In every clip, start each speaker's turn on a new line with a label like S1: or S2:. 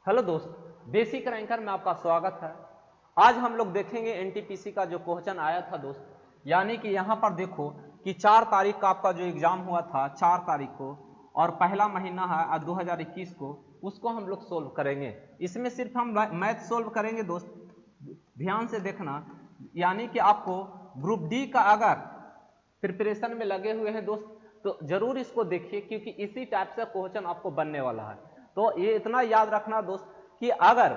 S1: Hello दोस्त, basic ranker में आपका स्वागत है। आज हम लोग देखेंगे एनटीपीसी का जो क्वेश्चन आया था दोस्त, यानी कि यहाँ पर देखो कि 4 तारीख का आपका जो एग्जाम हुआ था 4 तारीख को, और पहला महीना है 2021 को, उसको हम लोग सोल्व करेंगे। इसमें सिर्फ हम मैथ सोल्व करेंगे दोस्त, ध्यान से देखना। यानी कि आपको ग्रुप डी का अगर प्रिपरेशन में लगे हुए हैं दोस्त तो जरूर इसको देखिए, क्योंकि इसी टाइप से क्वेश्चन आपको बनने वाला है। तो ये इतना याद रखना दोस्त कि अगर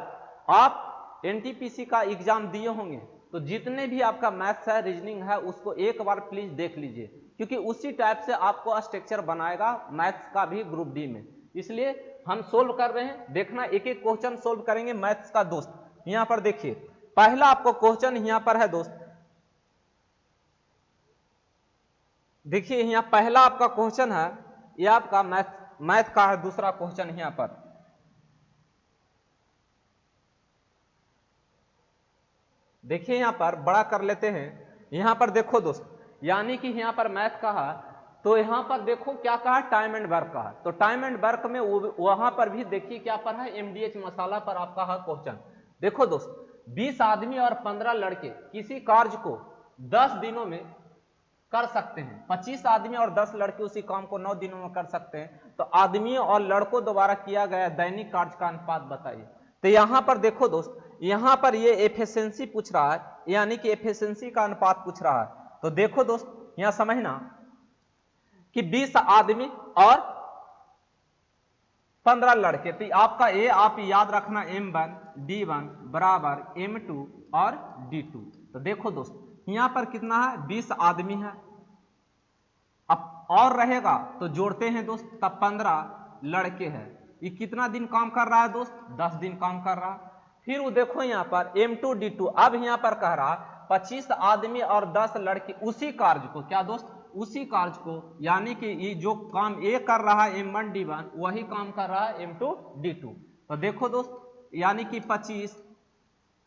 S1: आप एनटीपीसी का एग्जाम दिए होंगे तो जितने भी आपका मैथ्स है, रीजनिंग है, उसको एक बार प्लीज देख लीजिए, क्योंकि उसी टाइप से आपको स्ट्रक्चर बनाएगा मैथ्स का भी ग्रुप डी में। इसलिए हम सोल्व कर रहे हैं, देखना एक एक क्वेश्चन सोल्व करेंगे मैथ्स का दोस्त। यहां पर देखिए पहला आपको क्वेश्चन यहां पर है दोस्त, देखिए यहां पहला आपका क्वेश्चन है, ये आपका मैथ का है दूसरा क्वेश्चन। यहां पर देखिए, यहां पर बड़ा कर लेते हैं। यहां पर देखो दोस्त, यानी कि यहां पर मैथ का है, तो यहां पर देखो क्या कहा, टाइम एंड वर्क का है। तो टाइम एंड वर्क में वहां पर भी देखिए क्या पर है, एमडीएच मसाला पर आपका है क्वेश्चन। देखो दोस्त, 20 आदमी और 15 लड़के किसी कार्य को 10 दिनों में कर सकते हैं। 25 आदमी और 10 लड़के उसी काम को 9 दिनों में कर सकते हैं। तो आदमियों और लड़कों द्वारा किया गया दैनिक कार्य का अनुपात बताइए। तो यहां पर देखो दोस्त, यहां पर ये एफिशिएंसी पूछ रहा है, यानी कि एफिशिएंसी का अनुपात पूछ रहा है। तो देखो दोस्त, यहां समझना कि 20 आदमी और 15 लड़के, तो आपका ए आप याद रखना M1 D1 बराबर M2 और D2। तो देखो दोस्त, यहां पर कितना है, 20 आदमी है। अब और रहेगा तो जोड़ते हैं दोस्त, तब 15 लड़के हैं। ये कितना दिन काम कर रहा है दोस्त, 10 दिन काम कर रहा है। फिर वो देखो यहां पर M2 D2, अब यहां पर कह रहा 25 आदमी और 10 लड़के उसी कार्य को, क्या दोस्त, उसी कार्य को, यानी कि ये जो काम ए कर रहा है M1 D1, वही काम कर रहा है M2 D2। तो देखो दोस्त, यानी कि 25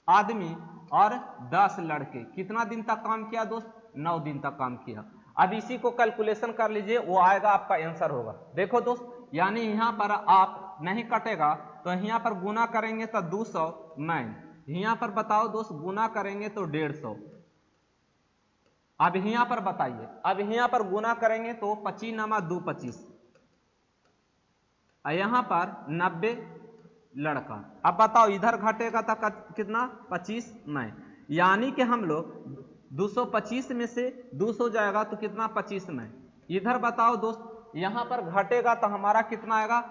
S1: आदमी और 10 लड़के कितना दिन तक काम किया दोस्त, 9 दिन तक काम किया। अब इसी को कैलकुलेशन कर लीजिए, वो आएगा आपका आंसर होगा। देखो दोस्त, यानी यहां पर आप नहीं कटेगा, तो यहां पर गुना करेंगे तो 209, यहां पर बताओ दोस्त गुना करेंगे तो 150। अब यहां पर बताइए, अब यहां पर गुना करेंगे तो 25 नामा 2 25, यहां पर 90 लड़का। अब बताओ इधर घटेगा तो कितना, 25 नहीं, यानी कि हम लोग 225 में से 200 जाएगा तो कितना, 25 नहीं। इधर बताओ दोस्त, यहां पर घटेगा तो हमारा कितना आएगा,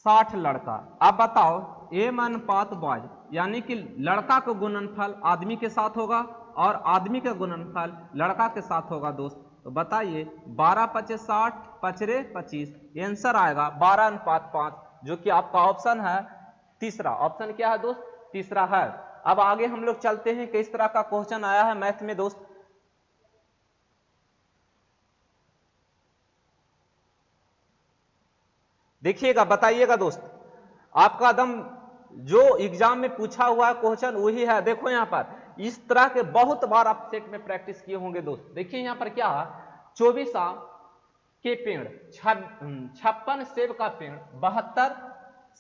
S1: 60 लड़का। अब बताओ एम अनुपात बॉय, यानी कि लड़का का गुणनफल आदमी के साथ होगा और आदमी का गुणनफल लड़का के साथ होगा दोस्त। तो बताइए 12 25 60 पचरे 25, आंसर आएगा 12 अनुपात 5, जो कि आपका ऑप्शन है तीसरा। ऑप्शन क्या है दोस्त, तीसरा है। अब आगे हम लोग चलते हैं, किस तरह का क्वेश्चन आया है मैथ में दोस्त। देखिएगा, बताइएगा दोस्त, आपका एकदम जो एग्जाम में पूछा हुआ क्वेश्चन वही है। देखो यहां पर इस तरह के बहुत बार आप सेट में प्रैक्टिस किए होंगे दोस्त। देखिए यहां पर क्या है, 24 आम के पेड़, 56 सेब का पेड़, 72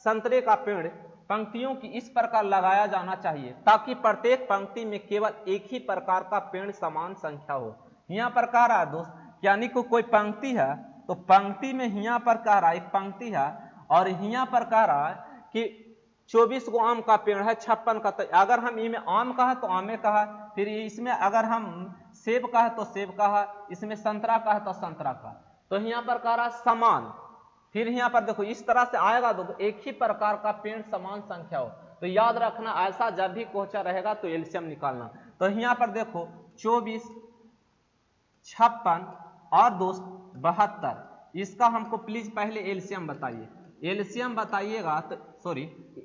S1: संतरे का पेड़ पंक्तियों की इस प्रकार लगाया जाना चाहिए ताकि प्रत्येक पंक्ति में केवल एक ही प्रकार का पेड़ समान संख्या हो। यहां पर कह रहा है दोस्त, यानी कि कोई पंक्ति है, तो पंक्ति में यहां पर कह रहा है एक पंक्ति है, और यहां पर कह रहा है कि 24 गो आम का पेड़ है, 56 का। तो अगर हम इसमें आम का है तो आमे का है, फिर इसमें अगर हम सेब का है तो सेब का है, इसमें संतरा का है तो संतरा का। तो यहां पर कह रहा है समान, फिर यहां पर देखो इस तरह से आएगा, देखो एक ही प्रकार का पेड़ समान संख्या हो। तो याद रखना, ऐसा जब भी क्वेश्चन रहेगा तो एलसीएम निकालना। तो यहां पर देखो 24 56 और दोस्त 72, इसका हमको प्लीज पहले एलसीएम बताइए। एलसीएम बताइएगा तो सॉरी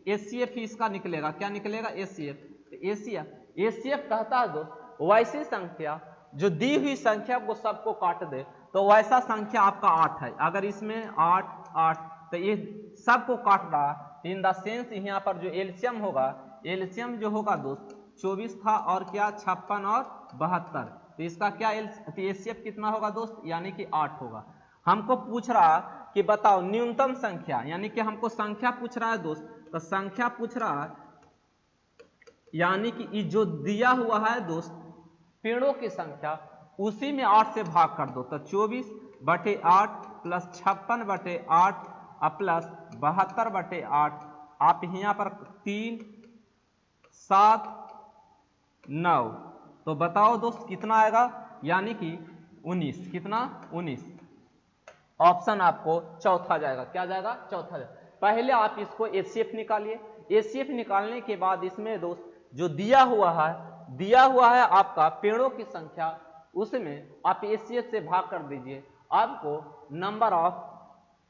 S1: एचसीएफ इसका निकलेगा, क्या निकलेगा, एचसीएफ। एचसीएफ कहता है दोस्त वैसी संख्या जो दी हुई संख्या को सबको काट दे, तो वैसा संख्या आपका 8 है। अगर इसमें 8 8 तो ये सबको काट रहा, इन द सेंस यहां पर जो एलसीएम होगा, एलसीएम जो होगा दोस्त 24 था और क्या 56 और 72, तो इसका क्या एचसीएफ कितना होगा दोस्त, यानी कि 8 होगा। हमको पूछ रहा कि बताओ न्यूनतम संख्या, यानी कि हमको संख्या पूछ रहा है दोस्त, तो संख्या पूछ रहा है यानी कि जो दिया हुआ है दोस्त पेड़ों की संख्या, उसी में 8 से भाग कर दो। तो 24/8 प्लस 56/8 प्लस 72/8, आप यहाँ पर 3, 7, 9, तो बताओ दोस्त कितना आएगा, यानी कि 19। कितना? 19। ऑप्शन आपको चौथा जाएगा। क्या जाएगा? चौथा जाएगा। पहले आप इसको एचसीएफ निकालिए। एचसीएफ निकालने के बाद इसमें दोस्त जो दिया हुआ है आपका पेड़ों की संख्या, उसमें आप एचसीएफ से भाग कर दीजिए, आपको नंबर ऑफ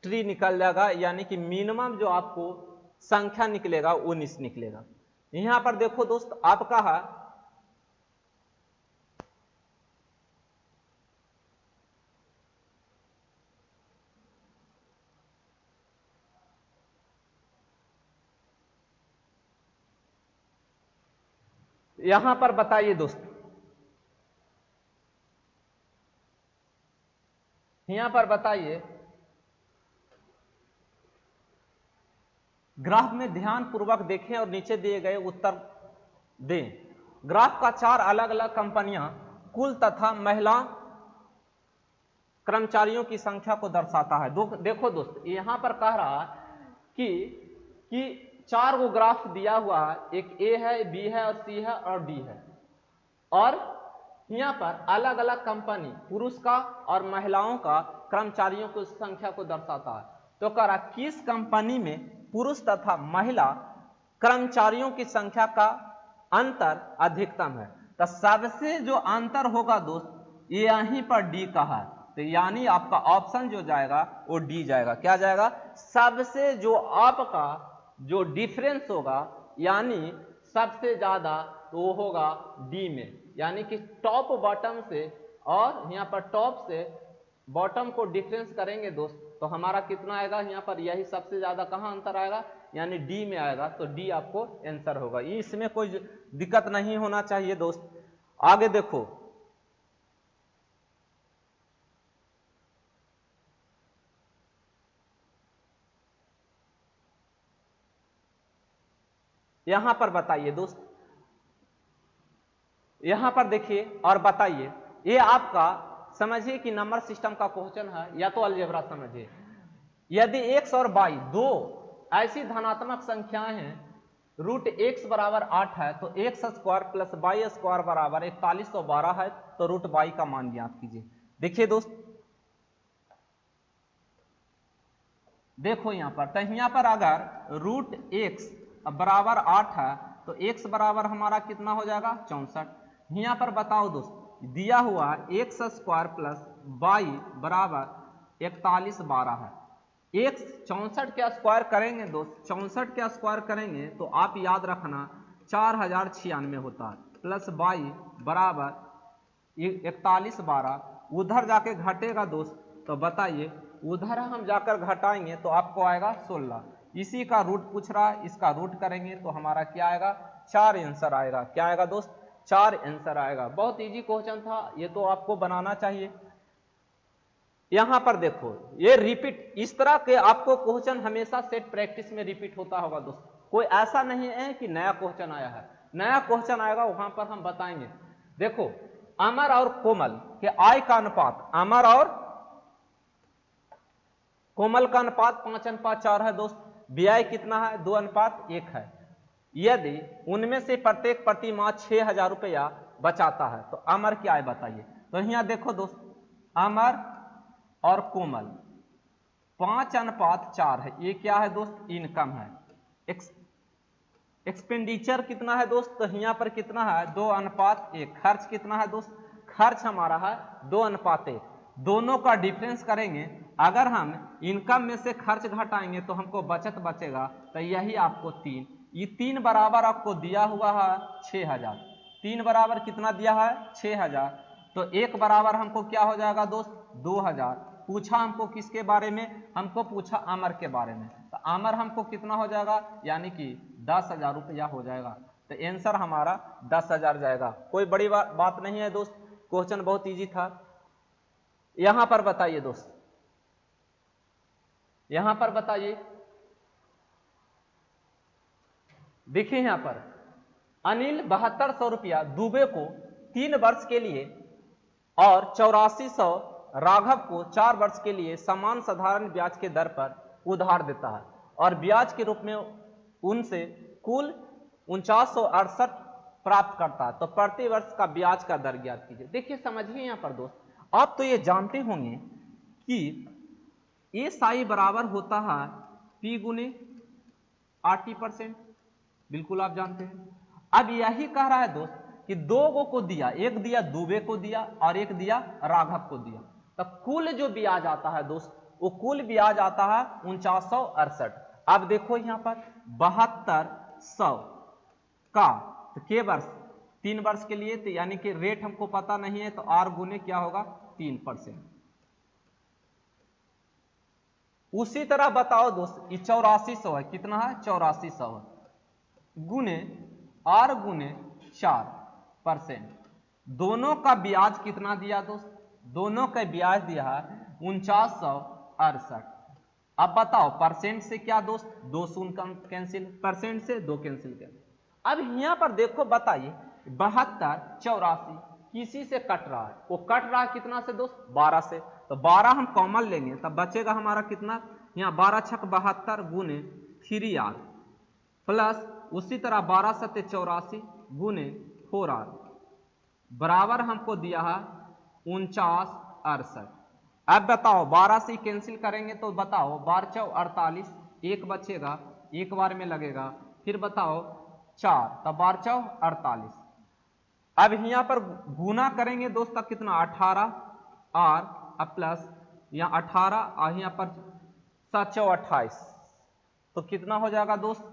S1: ट्री निकल जाएगा, यानी कि मिनिमम जो आपको संख्या निकलेगा 19 निकलेगा। यहां पर देखो दोस्त आपका है यहां पर बताइए दोस्त, यहां पर बताइए ग्राफ में ध्यान पूर्वक देखें और नीचे दिए गए उत्तर दें। ग्राफ का 4 अलग अलग कंपनियां कुल तथा महिला कर्मचारियों की संख्या को दर्शाता है। देखो दोस्त यहां पर कह रहा कि 4 गो ग्राफ दिया हुआ है, एक ए है, बी है और सी है और डी है, और यहाँ पर अलग अलग कंपनी पुरुष का और महिलाओं का कर्मचारियों की संख्या को दर्शाता है। तो कह रहा किस कंपनी में पुरुष तथा महिला कर्मचारियों की संख्या का अंतर अधिकतम है। तो सबसे जो अंतर होगा दोस्त ये यहीं पर डी का है, तो यानी आपका ऑप्शन जो जाएगा वो डी जाएगा। क्या जाएगा? सबसे जो आपका जो डिफरेंस होगा, यानी सबसे ज्यादा, तो वो होगा डी में, यानी कि टॉप बॉटम से, और यहाँ पर टॉप से बॉटम को डिफरेंस करेंगे दोस्त, तो हमारा कितना आएगा यहाँ पर, यही सबसे ज्यादा कहाँ अंतर आएगा, यानी डी में आएगा। तो डी आपको आंसर होगा। इसमें कोई दिक्कत नहीं होना चाहिए दोस्त। आगे देखो, यहां पर बताइए दोस्त, यहां पर देखिए और बताइए, ये आपका समझिए कि नंबर सिस्टम का क्वेश्चन है या तो अलजेब्रा समझिए। यदि x और y दो ऐसी धनात्मक संख्याएं हैं, रूट x बराबर 8 है, तो x square plus y square बराबर 4112 है, तो रूट y का मान ज्ञात कीजिए। देखिए दोस्त, देखो यहां पर, तो यहां पर अगर रूट x बराबर 8 है, तो x बराबर हमारा कितना हो जाएगा? 64। यहां पर बताओ दोस्त, दिया हुआ x स्क्वायर प्लस y बराबर 4112 है। x 64 के स्क्वायर करेंगे दोस्त, 64 के स्क्वायर करेंगे तो आप याद रखना 4096 होता है, प्लस y बराबर 4112, उधर जाके घटेगा दोस्त, तो बताइए उधर हम जाकर घटाएंगे तो आपको आएगा 16। इसी का रूट पूछ रहा है, इसका रूट करेंगे तो हमारा क्या आएगा? 4 आंसर आएगा। क्या आएगा दोस्त? 4 आंसर आएगा। बहुत इजी क्वेश्चन था, ये तो आपको बनाना चाहिए। यहां पर देखो ये रिपीट, इस तरह के आपको क्वेश्चन हमेशा सेट प्रैक्टिस में रिपीट होता होगा दोस्त, कोई ऐसा नहीं है कि नया क्वेश्चन आया है। नया क्वेश्चन आएगा वहां पर हम बताएंगे। देखो अमर और कोमल के आय का अनुपात, अमर और कोमल का अनुपात 5:4 है दोस्त। व्यय कितना है? 2:1 है। यदि उनमें से प्रत्येक प्रति माह 6000 रुपया बचाता है तो अमर क्या है बताइए। तो यहां देखो दोस्त, अमर और कोमल 5:4 है, ये क्या है दोस्त? इनकम है। एक्सपेंडिचर कितना है दोस्त? तो यहां पर कितना है? 2:1। खर्च कितना है दोस्त? खर्च हमारा है 2:1। दोनों का डिफरेंस करेंगे, अगर हम इनकम में से खर्च घटाएंगे तो हमको बचत बचेगा, तो यही आपको 3, ये 3 बराबर आपको दिया हुआ है 6000। 3 बराबर कितना दिया है? 6000। तो 1 बराबर हमको क्या हो जाएगा दोस्त? 2000। पूछा हमको किसके बारे में? हमको पूछा अमर के बारे में, तो अमर हमको कितना हो जाएगा? यानी कि 10,000 रुपया हो जाएगा। तो आंसर हमारा 10,000 जाएगा। कोई बड़ी बात नहीं है दोस्त, क्वेश्चन बहुत इजी था। यहां पर बताइए दोस्त, यहां पर बताइए, देखिए यहां पर अनिल 7200 रुपया दुबे को 3 वर्ष के लिए और 8400 राघव को 4 वर्ष के लिए समान साधारण ब्याज के दर पर उधार देता है और ब्याज के रूप में उनसे कुल 4968 प्राप्त करता है, तो प्रति वर्ष का ब्याज का दर ज्ञात कीजिए। देखिए समझिए यहां पर दोस्त, आप तो ये जानते होंगे कि SI बराबर होता है P गुने 80%, बिल्कुल आप जानते हैं। अब यही कह रहा है दोस्त कि 2 को दिया, एक दिया दुबे को दिया और एक दिया राघव को दिया, तब कुल जो ब्याज आता है दोस्त, वो कुल ब्याज आता है 4968। अब देखो यहां पर 7200 का तो के वर्ष, 3 वर्ष के लिए, तो यानी कि रेट हमको पता नहीं है, तो R गुने क्या होगा 3%। उसी तरह बताओ दोस्त, ये 8400 है, कितना है 8400 है, गुने R गुने 4%। दोनों का ब्याज कितना दिया दोस्त, दोनों का ब्याज दिया है 4968। अब बताओ परसेंट से क्या दोस्त, 2 शून्य कैंसिल, परसेंट से 2 कैंसिल कर। अब यहां पर देखो बताइए 72 84 किसी से कट रहा है, वो कट रहा है कितना से दोस्त 12 से, तो 12 हम कॉमन लेंगे तब बचेगा हमारा कितना, यहाँ 12 छक 72 गुने 3R प्लस उसी तरह 12 सत्ते 84 गुने 4R बराबर हमको दिया है 4968। अब बताओ 12 से कैंसिल करेंगे तो बताओ 12 चौ 48, एक बचेगा, एक बार में लगेगा, फिर बताओ 4, तब 12 चौ 48। अब यहां पर गुना करेंगे दोस्त तब कितना 18 R अब प्लस यहाँ 18 और यहाँ पर 7 चौ 28, तो कितना हो जाएगा दोस्त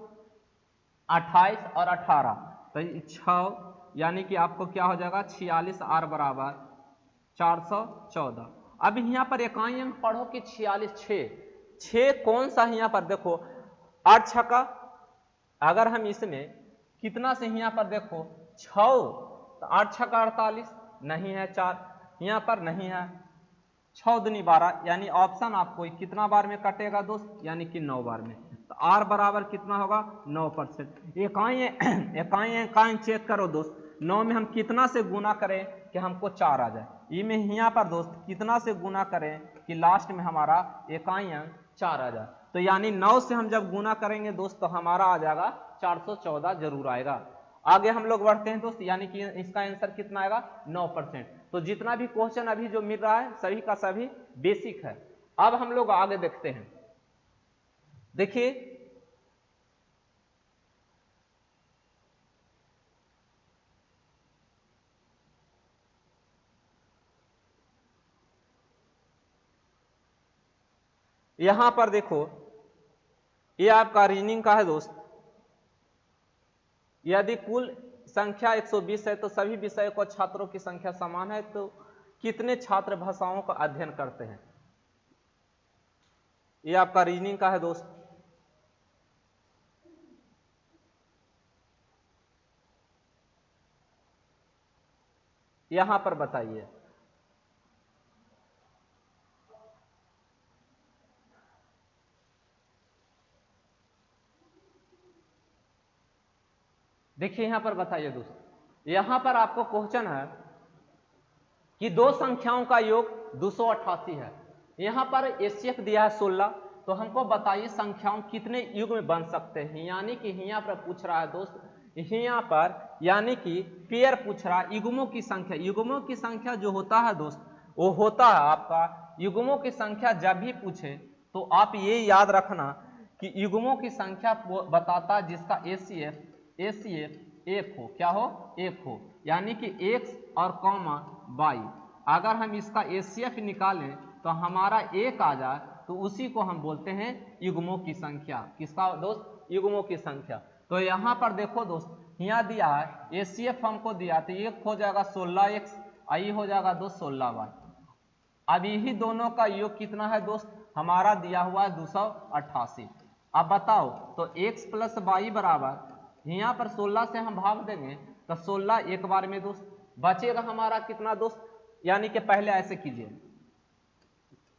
S1: 28 और 18, तो 6 यानी कि आपको क्या हो जाएगा 46 R बराबर 414। अब यहाँ पर इकाई अंक पढ़ो कि 46 6 कौन सा है, यहाँ पर देखो 8 छक्का, अगर हम इसमें कितना से यहाँ पर देखो 6, तो 8 छक्का 48 नहीं है, 4 यहाँ पर नहीं है, 6 दूनी 12, यानी ऑप्शन आपको कितना बार में कटेगा दोस्त, यानी कि 9 बार में, तो R बराबर कितना होगा 9%। इकाई चेक करो दोस्त, 9 में हम कितना से गुना करें कि हमको 4 आ जाए, ये में यहाँ पर दोस्त कितना से गुना करें कि लास्ट में हमारा इकाई अंक 4 आ जाए, तो यानी 9 से हम जब गुना करेंगे दोस्त तो हमारा आ जाएगा 414 जरूर आएगा। आगे हम लोग बढ़ते हैं दोस्त, यानी कि इसका आंसर कितना आएगा 9%। तो जितना भी क्वेश्चन अभी जो मिल रहा है सभी का सभी बेसिक है। अब हम लोग आगे देखते हैं, देखिए यहां पर देखो ये आपका रीजनिंग का है दोस्त, यदि कुल संख्या 120 है तो सभी विषयों को छात्रों की संख्या समान है, तो कितने छात्र भाषाओं का अध्ययन करते हैं, ये आपका रीजनिंग का है दोस्त। यहां पर बताइए देखिए यहां पर बताइए दोस्त, यहां पर आपको क्वेश्चन है कि दो संख्याओं का योग 288 है, यहां पर एचसीएफ दिया है 16, तो हमको बताइए संख्याओं कितने युग में बन सकते हैं, यानी कि यहाँ पर पूछ रहा है दोस्त, यहाँ पर यानी कि पेयर पूछ रहा है, युग्मों की संख्या, युग्मों की संख्या जो होता है दोस्त वो होता है आपका, युग्मों की संख्या जब भी पूछे तो आप ये याद रखना कि युग्मों की संख्या बताता है जिसका एचसीएफ एक हो, क्या हो एक हो, यानी कि x और कॉमा y, अगर हम इसका एचसीएफ निकालें तो हमारा एक आ जाए तो उसी को हम बोलते हैं युग्मों की संख्या, किसका दोस्त युग्मों की संख्या। तो यहाँ पर देखो दोस्त यहाँ दिया है एचसीएफ हमको दिया, तो एक हो जाएगा 16x, आई हो जाएगा दोस्त 16y। अब यही दोनों का योग कितना है दोस्त, हमारा दिया हुआ है 288। अब बताओ तो x प्लस y बराबर, यहाँ पर 16 से हम भाग देंगे तो 16 एक बार में दोस्त बचेगा हमारा कितना दोस्त, यानी कि पहले ऐसे कीजिए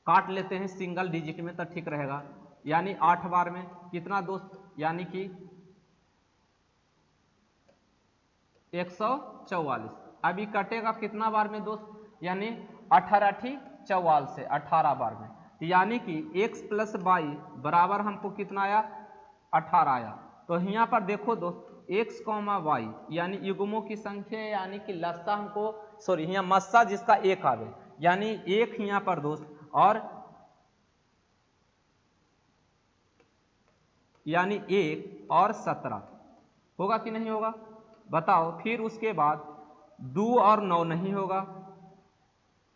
S1: काट लेते हैं सिंगल डिजिट में तो ठीक रहेगा, यानी 8 बार में कितना दोस्त, यानी कि 144। अभी कटेगा कितना बार में दोस्त, यानी 18 से 18 बार में, यानी कि x प्लस वाई बराबर हमको कितना आया, 18 आया। तो यहाँ पर देखो दोस्त x कॉमा वाई यानी युग्मों की संख्या, यानी कि लस्सा हमको सॉरी यहाँ मस्सा जिसका एक आवे, यानी एक यहाँ पर दोस्त, और यानी 1 और 17 होगा कि नहीं होगा, बताओ। फिर उसके बाद 2 और 9 नहीं होगा,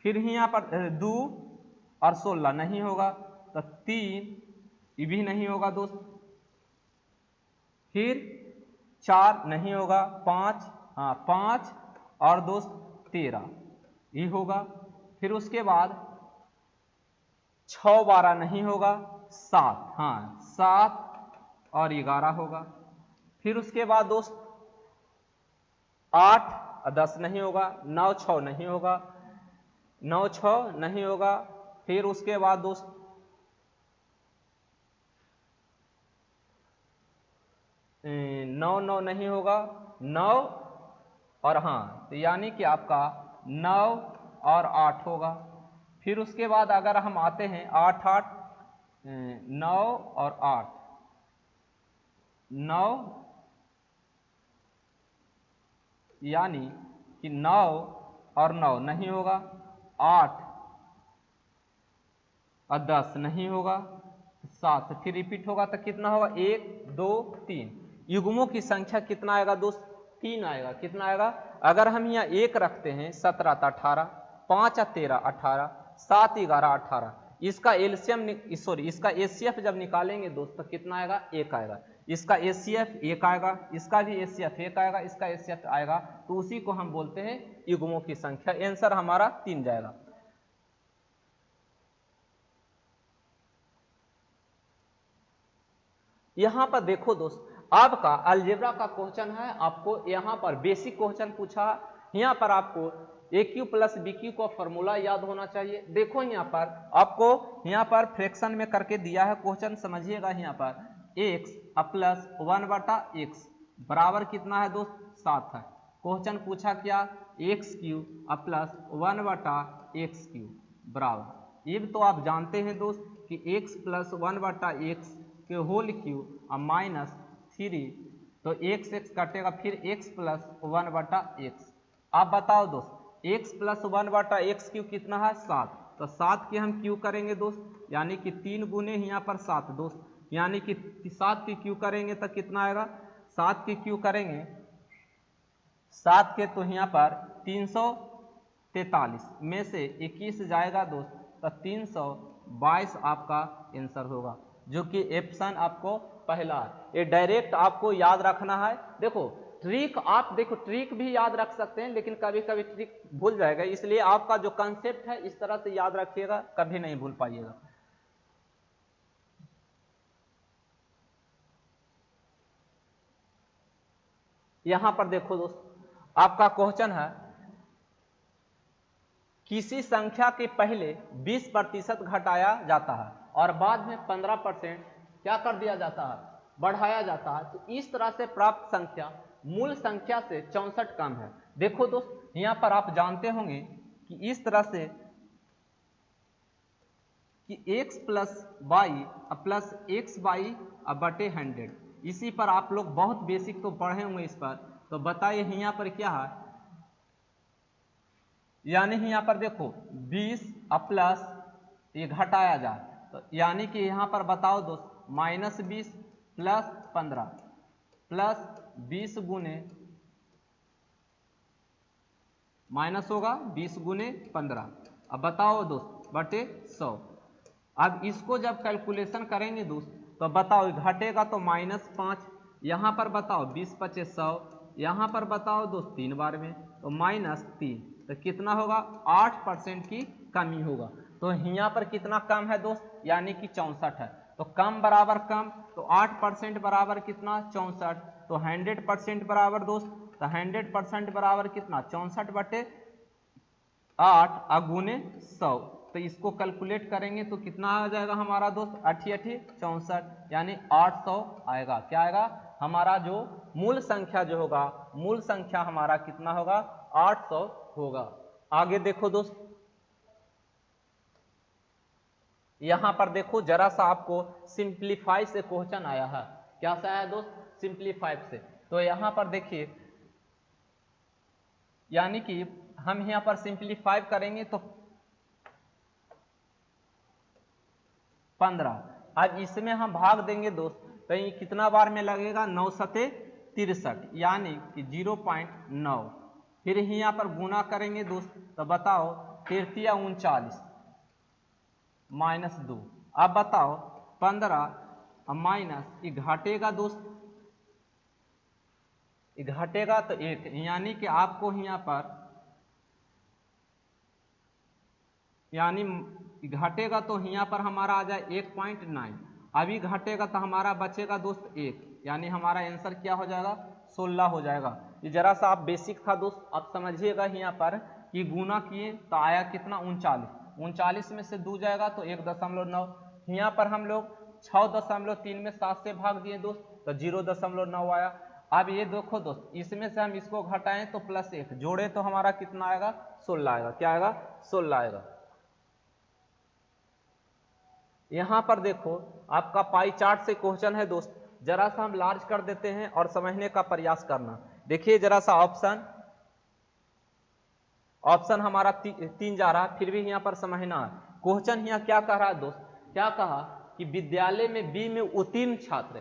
S1: फिर यहाँ पर 2 और 16 नहीं होगा, तो 3 ये भी नहीं होगा दोस्त, फिर 4 नहीं होगा, 5 हाँ 5 और दोस्त 13 ये होगा, फिर उसके बाद 6 12 नहीं होगा, 7 हाँ 7 और 11 होगा, फिर उसके बाद दोस्त 8 और 10 नहीं होगा, 9 6 नहीं होगा, 9 6 नहीं होगा, फिर उसके बाद दोस्त 9 9 नहीं होगा, 9 और हाँ तो यानी कि आपका 9 और 8 होगा, फिर उसके बाद अगर हम आते हैं 8 8 9 और 8 9 यानी कि 9 और 9 नहीं होगा, 8 और 10 नहीं होगा, 7 फिर रिपीट होगा तो कितना होगा 1 2 3। युग्मों की संख्या कितना आएगा दोस्त, 3 आएगा। कितना आएगा, अगर हम यहाँ 1 रखते हैं 17 तो 18, 5 और 13 18, 7 11 18, इसका एलसीएम सॉरी इसका एचसीएफ जब निकालेंगे दोस्त तो कितना आएगा, 1 आएगा। इसका एचसीएफ 1 आएगा, इसका भी एचसीएफ 1 आएगा, इसका एचसीएफ आएगा, तो उसी को हम बोलते हैं युग्मों की संख्या। आंसर हमारा 3 जाएगा। यहां पर देखो दोस्त आपका अलजेब्रा का क्वेश्चन है, आपको यहां पर बेसिक क्वेश्चन पूछा, यहां पर आपको ए क्यू प्लस बी क्यू का फॉर्मूला याद होना चाहिए। देखो यहाँ पर आपको यहाँ पर फ्रैक्शन में करके दिया है क्वेश्चन, समझिएगा। यहाँ पर x प्लस 1/x बराबर कितना है दोस्त, 7 है। क्वेश्चन पूछा क्या, एक्स क्यू प्लस 1/x³ बराबर, ये तो आप जानते हैं दोस्त कि x प्लस 1/x के होल क्यूब और -3, तो x कटेगा, फिर x प्लस 1/x। आप बताओ दोस्त x प्लस 1/x³ कितना है, 7, तो 7 की हम क्यू करेंगे दोस्त, यानी कि 3 गुने यहाँ पर 7 दोस्त, यानी कि 7 की क्यू करेंगे तो कितना आएगा, 7 की क्यू करेंगे 7 के तो यहाँ पर 343 में से 21 जाएगा दोस्त, तो 322 आपका आंसर होगा, जो कि ऑप्शन आपको पहला है। ये डायरेक्ट आपको याद रखना है। देखो ट्रिक, आप देखो ट्रिक भी याद रख सकते हैं, लेकिन कभी कभी ट्रिक भूल जाएगा, इसलिए आपका जो कंसेप्ट है इस तरह से याद रखिएगा, कभी नहीं भूल पाइएगा। यहां पर देखो दोस्त आपका क्वेश्चन है, किसी संख्या के पहले 20% घटाया जाता है और बाद में 15% क्या कर दिया जाता है, बढ़ाया जाता है, तो इस तरह से प्राप्त संख्या मूल संख्या से 64 कम है। देखो दोस्त यहां पर आप जानते होंगे कि इस तरह से कि x plus y plus x y बटे 100, इसी पर आप लोग बहुत बेसिक तो पढ़े होंगे इस पर। तो बताइए यहाँ पर क्या है, यानी यहाँ पर देखो 20 प्लस ये घटाया जाए, तो यानी कि यहाँ पर बताओ दोस्त -20 प्लस 15 प्लस 20 गुने माइनस होगा 20 गुने 15, अब बताओ दोस्त बटे 100। अब इसको जब कैलकुलेशन करेंगे दोस्त तो बताओ घटेगा तो -5, यहाँ पर बताओ 20 पचे 100, यहाँ पर बताओ दोस्त 3 बार में तो -3, तो कितना होगा 8% की कमी होगा। तो यहाँ पर कितना कम है दोस्त, यानी कि 64 है। तो कम बराबर कम, तो 8% बराबर कितना 64, तो 100% बराबर दोस्त, तो 100% बराबर कितना 64/8 गुने 100, तो इसको कैलकुलेट करेंगे तो कितना आ जाएगा हमारा दोस्त, 88 64, यानी 800 आएगा। क्या आएगा हमारा जो मूल संख्या जो होगा, मूल संख्या हमारा कितना होगा, 800 होगा। आगे देखो दोस्त, यहां पर देखो जरा सा आपको सिंप्लीफाई से क्वेश्चन आया है। क्या सा आया दोस्त, सिंप्लीफाई से। तो यहां पर देखिए, यानी कि हम यहां पर सिंप्लीफाई करेंगे तो 15, अब इसमें हम भाग देंगे दोस्त, तो ये कितना बार में लगेगा, 9 सते 63, यानी कि 0.9। फिर यहाँ पर गुना करेंगे दोस्त, तो बताओ 33 या 39 -2। अब बताओ 15 माइनस, ये घटेगा दोस्त, ये घटेगा तो 1, यानी कि आपको यहाँ पर, यानी घटेगा तो यहाँ पर हमारा आ जाए 1.9। अभी घटेगा तो हमारा बचेगा दोस्त 1, यानी हमारा आंसर क्या हो जाएगा, 16 हो जाएगा। ये जरा सा आप बेसिक था दोस्त, आप समझिएगा यहाँ पर कि गुना किए तो आया कितना, 39, 39 में से 2 जाएगा तो 1.9। यहाँ पर हम लोग 6.3 में 7 से भाग दिए दोस्त, तो 0.9 आया। अब ये देखो दोस्त, इसमें से हम इसको घटाएं तो +1 जोड़े तो हमारा कितना आएगा, 16 आएगा। क्या आएगा, 16 आएगा। यहां पर देखो आपका पाई चार्ट से क्वेश्चन है दोस्त, जरा सा हम लार्ज कर देते हैं और समझने का प्रयास करना। देखिए जरा सा ऑप्शन हमारा 3 जा रहा है, फिर भी यहाँ पर समझना है। क्वेश्चन यहाँ क्या कह रहा है दोस्त, क्या कहा कि विद्यालय में बी में उत्तीर्ण छात्र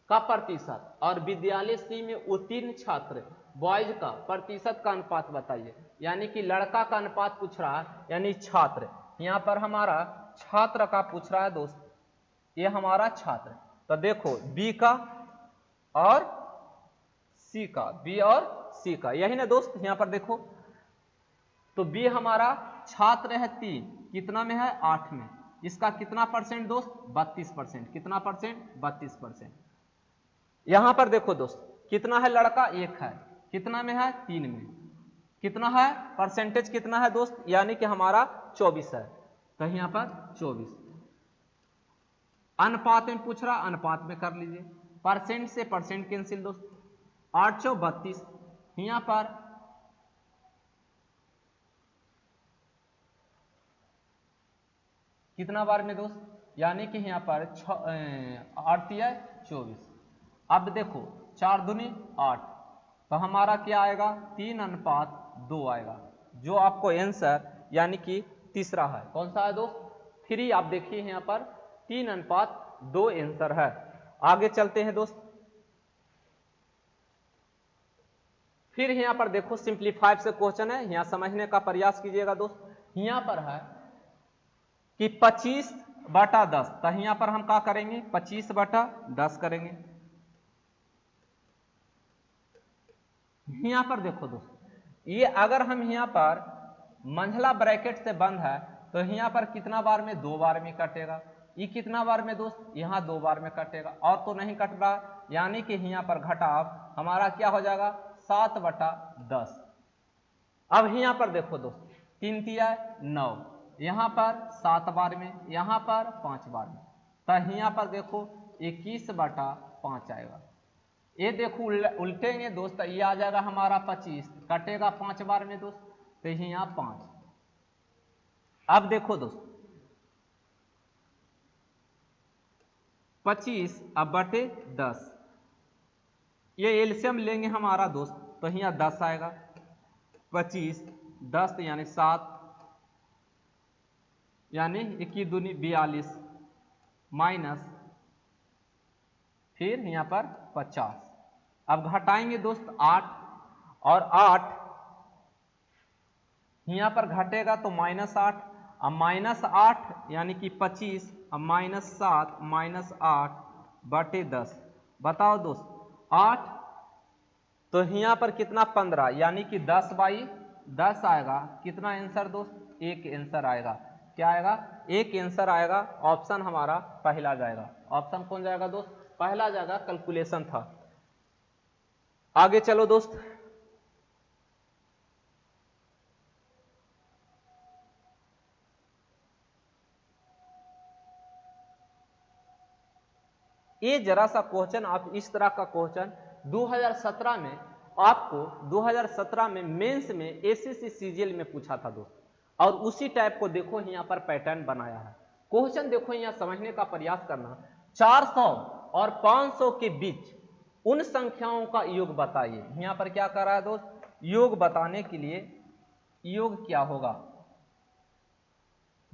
S1: का प्रतिशत और विद्यालय सी में उत्तीर्ण छात्र बॉयज का प्रतिशत का अनुपात बताइए। यानी कि लड़का का अनुपात पूछ रहा है, यानी छात्र, यहाँ पर हमारा छात्र का पूछ रहा है दोस्त, ये हमारा छात्र। तो देखो बी का और सी का, बी और सी का, यही ना दोस्त। यहाँ पर देखो तो बी हमारा छात्र है 3, कितना में है, 8 में। इसका कितना परसेंट दोस्त, 32%। कितना परसेंट, 32%। यहां पर देखो दोस्त कितना है, लड़का 1 है, कितना में है, 3 में। कितना है, परसेंटेज कितना है दोस्त, यानी कि हमारा 24 है। तो यहां पर 24। अनुपात में पूछ रहा, अनुपात में कर लीजिए, परसेंट से परसेंट कैंसिल दोस्त, 832। यहां पर कितना बार में दोस्त, यानी कि यहां पर 8 या 24। अब देखो 4 दूनी 8, तो हमारा क्या आएगा, 3:2 आएगा, जो आपको आंसर यानी कि तीसरा है। कौन सा है दोस्त, 3। आप देखिए यहाँ पर 3:2 आंसर है। आगे चलते हैं दोस्त, फिर यहाँ पर देखो सिंप्लीफाई से क्वेश्चन है, यहाँ समझने का प्रयास कीजिएगा दोस्त। यहाँ पर है कि 25/10, तो यहाँ पर हम क्या करेंगे, 25/10 करेंगे। यहाँ पर देखो दोस्त, ये अगर हम यहाँ पर मंझला ब्रैकेट से बंद है तो यहाँ पर कितना बार में, 2 बार में कटेगा। ये कितना बार में दोस्त, यहाँ 2 बार में कटेगा, और तो नहीं कट रहा, यानी कि यहाँ पर घटाव हमारा क्या हो जाएगा, 7/10। अब यहाँ पर देखो दोस्त, 3 तिया 9, यहाँ पर 7 बार में, यहाँ पर 5 बार में, तो यहाँ पर देखो 21/5 आएगा। ये देखो उल्टेंगे दोस्त, ये आ जाएगा हमारा 25, कटेगा 5 बार में दोस्त, तो यहाँ 5। अब देखो दोस्त 25/10, ये एलसीएम लेंगे हमारा दोस्त, तो यहाँ 10 आएगा। 25 10 यानी 7, यानी 21 दूनी 42 माइनस, फिर यहाँ पर 50। अब घटाएंगे दोस्त 8, और 8 यहाँ पर घटेगा तो -8, अब -8 यानी कि 25, अब -7 -8/10। बताओ दोस्त 8, तो यहाँ पर कितना, 15, यानी कि 10/10 आएगा। कितना आंसर दोस्त, 1 आंसर आएगा। क्या आएगा, 1 आंसर आएगा। ऑप्शन हमारा पहला जाएगा। ऑप्शन कौन जाएगा दोस्त, पहला जाएगा, कैलकुलेशन था। आगे चलो दोस्त, ये जरा सा क्वेश्चन आप इस तरह का क्वेश्चन 2017 में आपको 2017 में मेंस में एसएससी सीजीएल में पूछा था दोस्त, और उसी टाइप को देखो यहाँ पर पैटर्न बनाया है। क्वेश्चन देखो यहाँ समझने का प्रयास करना, 400 और 500 के बीच उन संख्याओं का योग बताइए। यहाँ पर क्या कर रहा है दोस्त, योग बताने के लिए योग क्या होगा,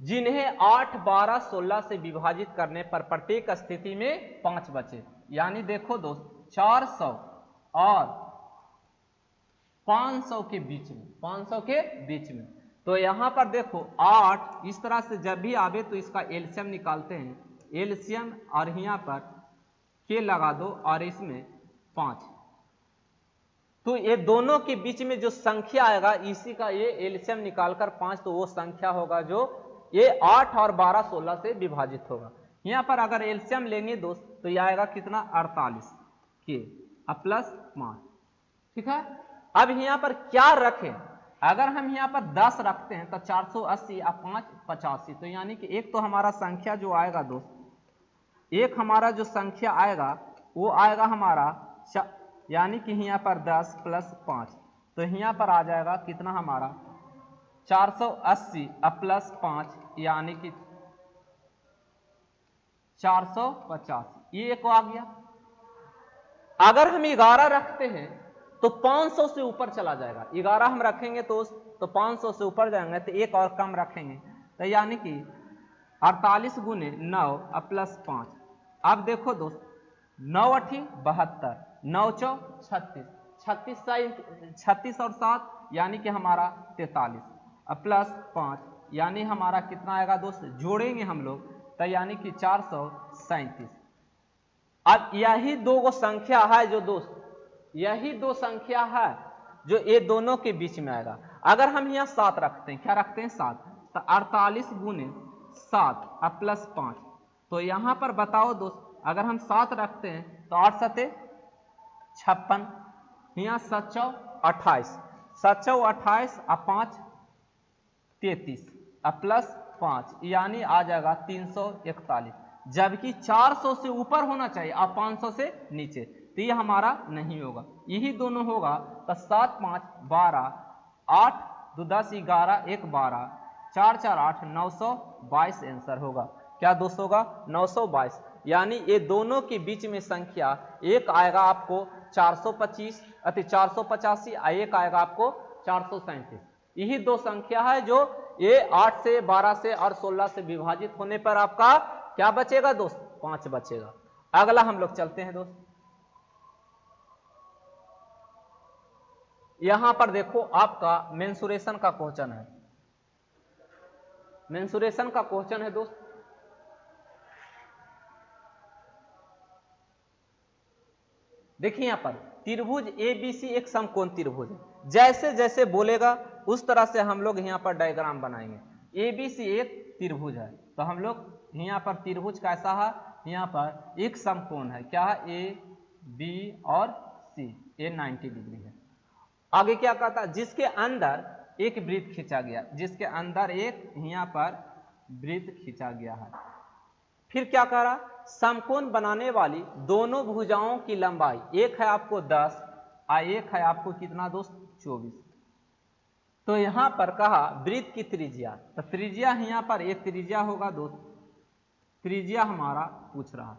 S1: जिन्हें 8, 12, 16 से विभाजित करने पर प्रत्येक स्थिति में 5 बचे। यानी देखो दोस्त 400 और 500 के बीच में, 500 के बीच में, तो यहां पर देखो 8 इस तरह से जब भी आवे तो इसका एलसीएम निकालते हैं, एलसीएम और यहां पर के लगा दो और इसमें 5, तो ये दोनों के बीच में जो संख्या आएगा इसी का ये एलसीएम निकालकर 5, तो वो संख्या होगा जो ये 8 और 12, 16 से विभाजित होगा। यहां पर अगर एलसीएम लेंगे दोस्त तो ये आएगा कितना 48 के प्लस 5, ठीक है। अब यहां पर क्या रखें, अगर हम यहां पर 10 रखते हैं तो 480 और 5 85, तो यानी कि एक तो हमारा संख्या जो आएगा दोस्त, एक हमारा जो संख्या आएगा वो आएगा हमारा यानी कि यहाँ पर 10 प्लस 5, तो यहाँ पर आ जाएगा कितना हमारा 480 प्लस 5 यानी कि 485, ये एक आ गया। अगर हम 11 रखते हैं तो 500 से ऊपर चला जाएगा, 11 हम रखेंगे तो 500 से ऊपर जाएंगे, तो एक और कम रखेंगे, तो यानी कि 48 गुने 9 प्लस 5। अब देखो दोस्त 9 8 72, 9 4 36, 36 और 7 यानी कि हमारा 43 प्लस 5 यानी हमारा कितना आएगा दोस्त, जोड़ेंगे हम लोग तो यानी कि 437। अब यही दो गो संख्या है जो दोस्त, यही दो संख्या है जो ये दोनों के बीच में आएगा। अगर हम यहाँ 7 रखते हैं, क्या रखते हैं 7, तो 48 गुने 7 प्लस 5, तो यहां पर बताओ दोस्त अगर हम 7 रखते हैं तो 8 7 56, यहाँ 7 4 28, 7 4 28 और 5 33 प्लस 5 यानी आ जाएगा 341, जबकि 400 से ऊपर होना चाहिए और 500 से नीचे, तो ये हमारा नहीं होगा, यही दोनों होगा तो 7 5 12, 8 2 10 11 1 12, 4 4 8 922 आंसर होगा। क्या दोस्त होगा 922, यानी ये दोनों के बीच में संख्या एक आएगा आपको 425 अति 485 और एक आएगा आपको 437। यही दो संख्या है जो ये 8 से 12 से और 16 से विभाजित होने पर आपका क्या बचेगा दोस्त, 5 बचेगा। अगला हम लोग चलते हैं दोस्त, यहां पर देखो आपका मेंसुरेशन का क्वेश्चन है, मेंसुरेशन का क्वेश्चन है दोस्त। देखिए यहां पर त्रिभुज एबीसी एक समकोण त्रिभुज है, जैसे जैसे बोलेगा उस तरह से हम लोग यहां पर डायग्राम बनाएंगे। एबीसी एक त्रिभुज है, तो हम लोग यहां पर त्रिभुज कैसा है, यहां पर एक समकोण है, क्या है ए बी और सी, ए 90 डिग्री है। आगे क्या कहता है, जिसके अंदर एक वृत्त खींचा गया, जिसके अंदर एक यहाँ पर वृत्त खींचा गया है। फिर क्या कह रहा, समकोण बनाने वाली दोनों भुजाओं की लंबाई, एक है आपको 10 और एक है आपको कितना दोस्त 24। तो यहां पर कहा वृत्त की त्रिज्या, तो त्रिज्या यहां पर एक त्रिज्या होगा दोस्त, त्रिज्या हमारा पूछ रहा।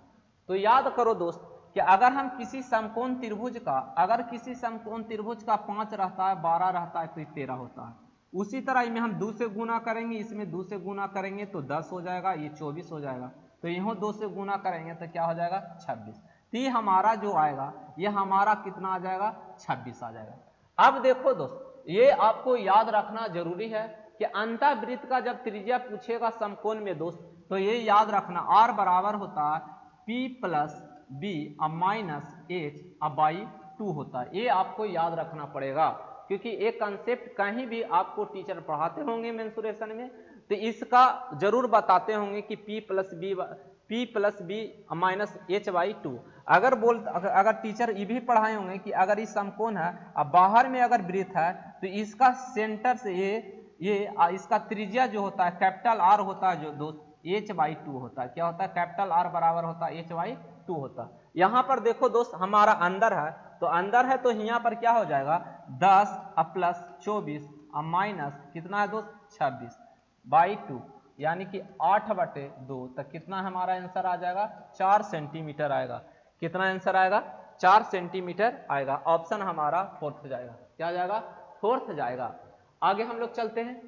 S1: तो याद करो दोस्त कि अगर हम किसी समकोण त्रिभुज का, अगर किसी समकोण त्रिभुज का 5 रहता है, 12 रहता है, तो 13 होता है, उसी तरह में हम 2 से गुना करेंगे, इसमें 2 से गुना करेंगे तो 10 हो जाएगा, ये 24 हो जाएगा, तो यहों 2 से गुना करेंगे तो क्या हो जाएगा 26। तो ये हमारा जो आएगा ये हमारा कितना आ जाएगा 26 आ जाएगा। अब देखो दोस्त ये आपको याद रखना जरूरी है कि अंतःवृत्त का जब त्रिज्या पूछेगा समकोण में दोस्त, तो ये याद रखना r बराबर होता है p plus b minus h by 2 होता है। ये आपको याद रखना पड़ेगा, क्योंकि एक कंसेप्ट कहीं भी आपको टीचर पढ़ाते होंगे मेंसुरेशन में तो इसका जरूर बताते होंगे कि p plus b minus h by 2। अगर टीचर ये भी पढ़ाए होंगे कि अगर इस समकोण है अब बाहर में अगर वृत्त है तो इसका सेंटर से ये इसका त्रिज्या जो होता है कैपिटल R होता है जो दोस्त एच बाई 2 होता है। क्या होता है, कैपिटल R बराबर होता है एच बाई 2 होता। यहां पर देखो दोस्त हमारा अंदर है, तो अंदर है तो यहाँ पर क्या हो जाएगा 10 अब प्लस 24 अब माइनस कितना है दोस्त 26/2 यानी कि 8/2 तक कितना हमारा आंसर आ जाएगा 4 सेंटीमीटर आएगा। कितना आंसर आएगा 4 सेंटीमीटर आएगा। ऑप्शन हमारा फोर्थ जाएगा। क्या जाएगा फोर्थ जाएगा। आगे हम लोग चलते हैं।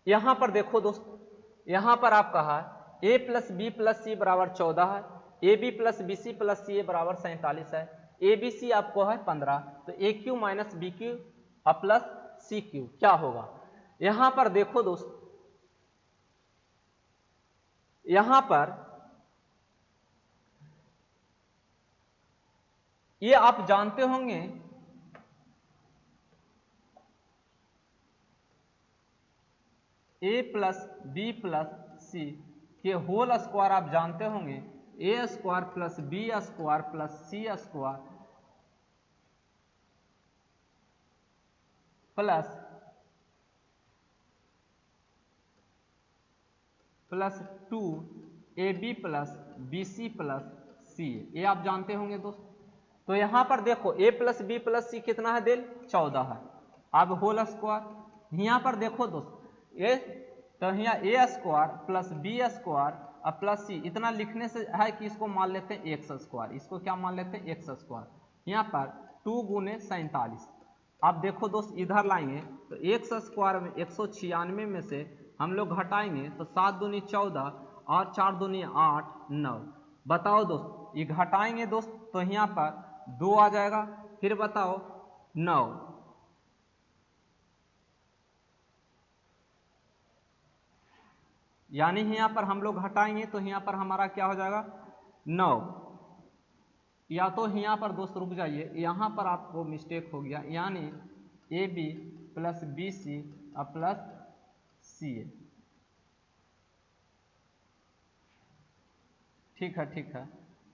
S1: यहां पर देखो दोस्त, यहां पर आप कहा a plus B plus C बराबर 14 है, A B plus B C plus C A बराबर 47 है, ए बी सी आपको है 15, तो ए क्यू माइनस बी क्यू अब प्लस सी क्यू क्या होगा। यहां पर देखो दोस्त, यहां पर ये आप जानते होंगे A plus B plus C के होल स्क्वायर आप जानते होंगे A square plus B square plus C square plus 2ab plus B C plus C, ये आप जानते होंगे दोस्त। तो यहां पर देखो a plus B plus C कितना है दिल 14 है। अब होल स्क्वायर यहां पर देखो दोस्त ये, तो यहाँ ए स्क्वायर प्लस बी स्क्वायर और प्लस सी इतना लिखने से है कि इसको मान लेते हैं एक्स स्क्वायर, इसको क्या मान लेते हैं एक्स स्क्वायर। यहाँ पर 2 गुने 47। आप देखो दोस्त इधर लाएंगे तो एक्स स्क्वायर में 196 में से हम लोग घटाएंगे तो 7 दूनी 14 और 4 दूनी 8 9। बताओ दोस्त ये घटाएंगे दोस्त तो यहाँ पर 2 आ जाएगा, फिर बताओ 9, यानी यहाँ पर हम लोग घटाएंगे तो यहाँ पर हमारा क्या हो जाएगा 9। या तो यहाँ पर दोस्त रुक जाइए, यहाँ पर आपको मिस्टेक हो गया, यानी a B plus B c और प्लस सी ए। ठीक है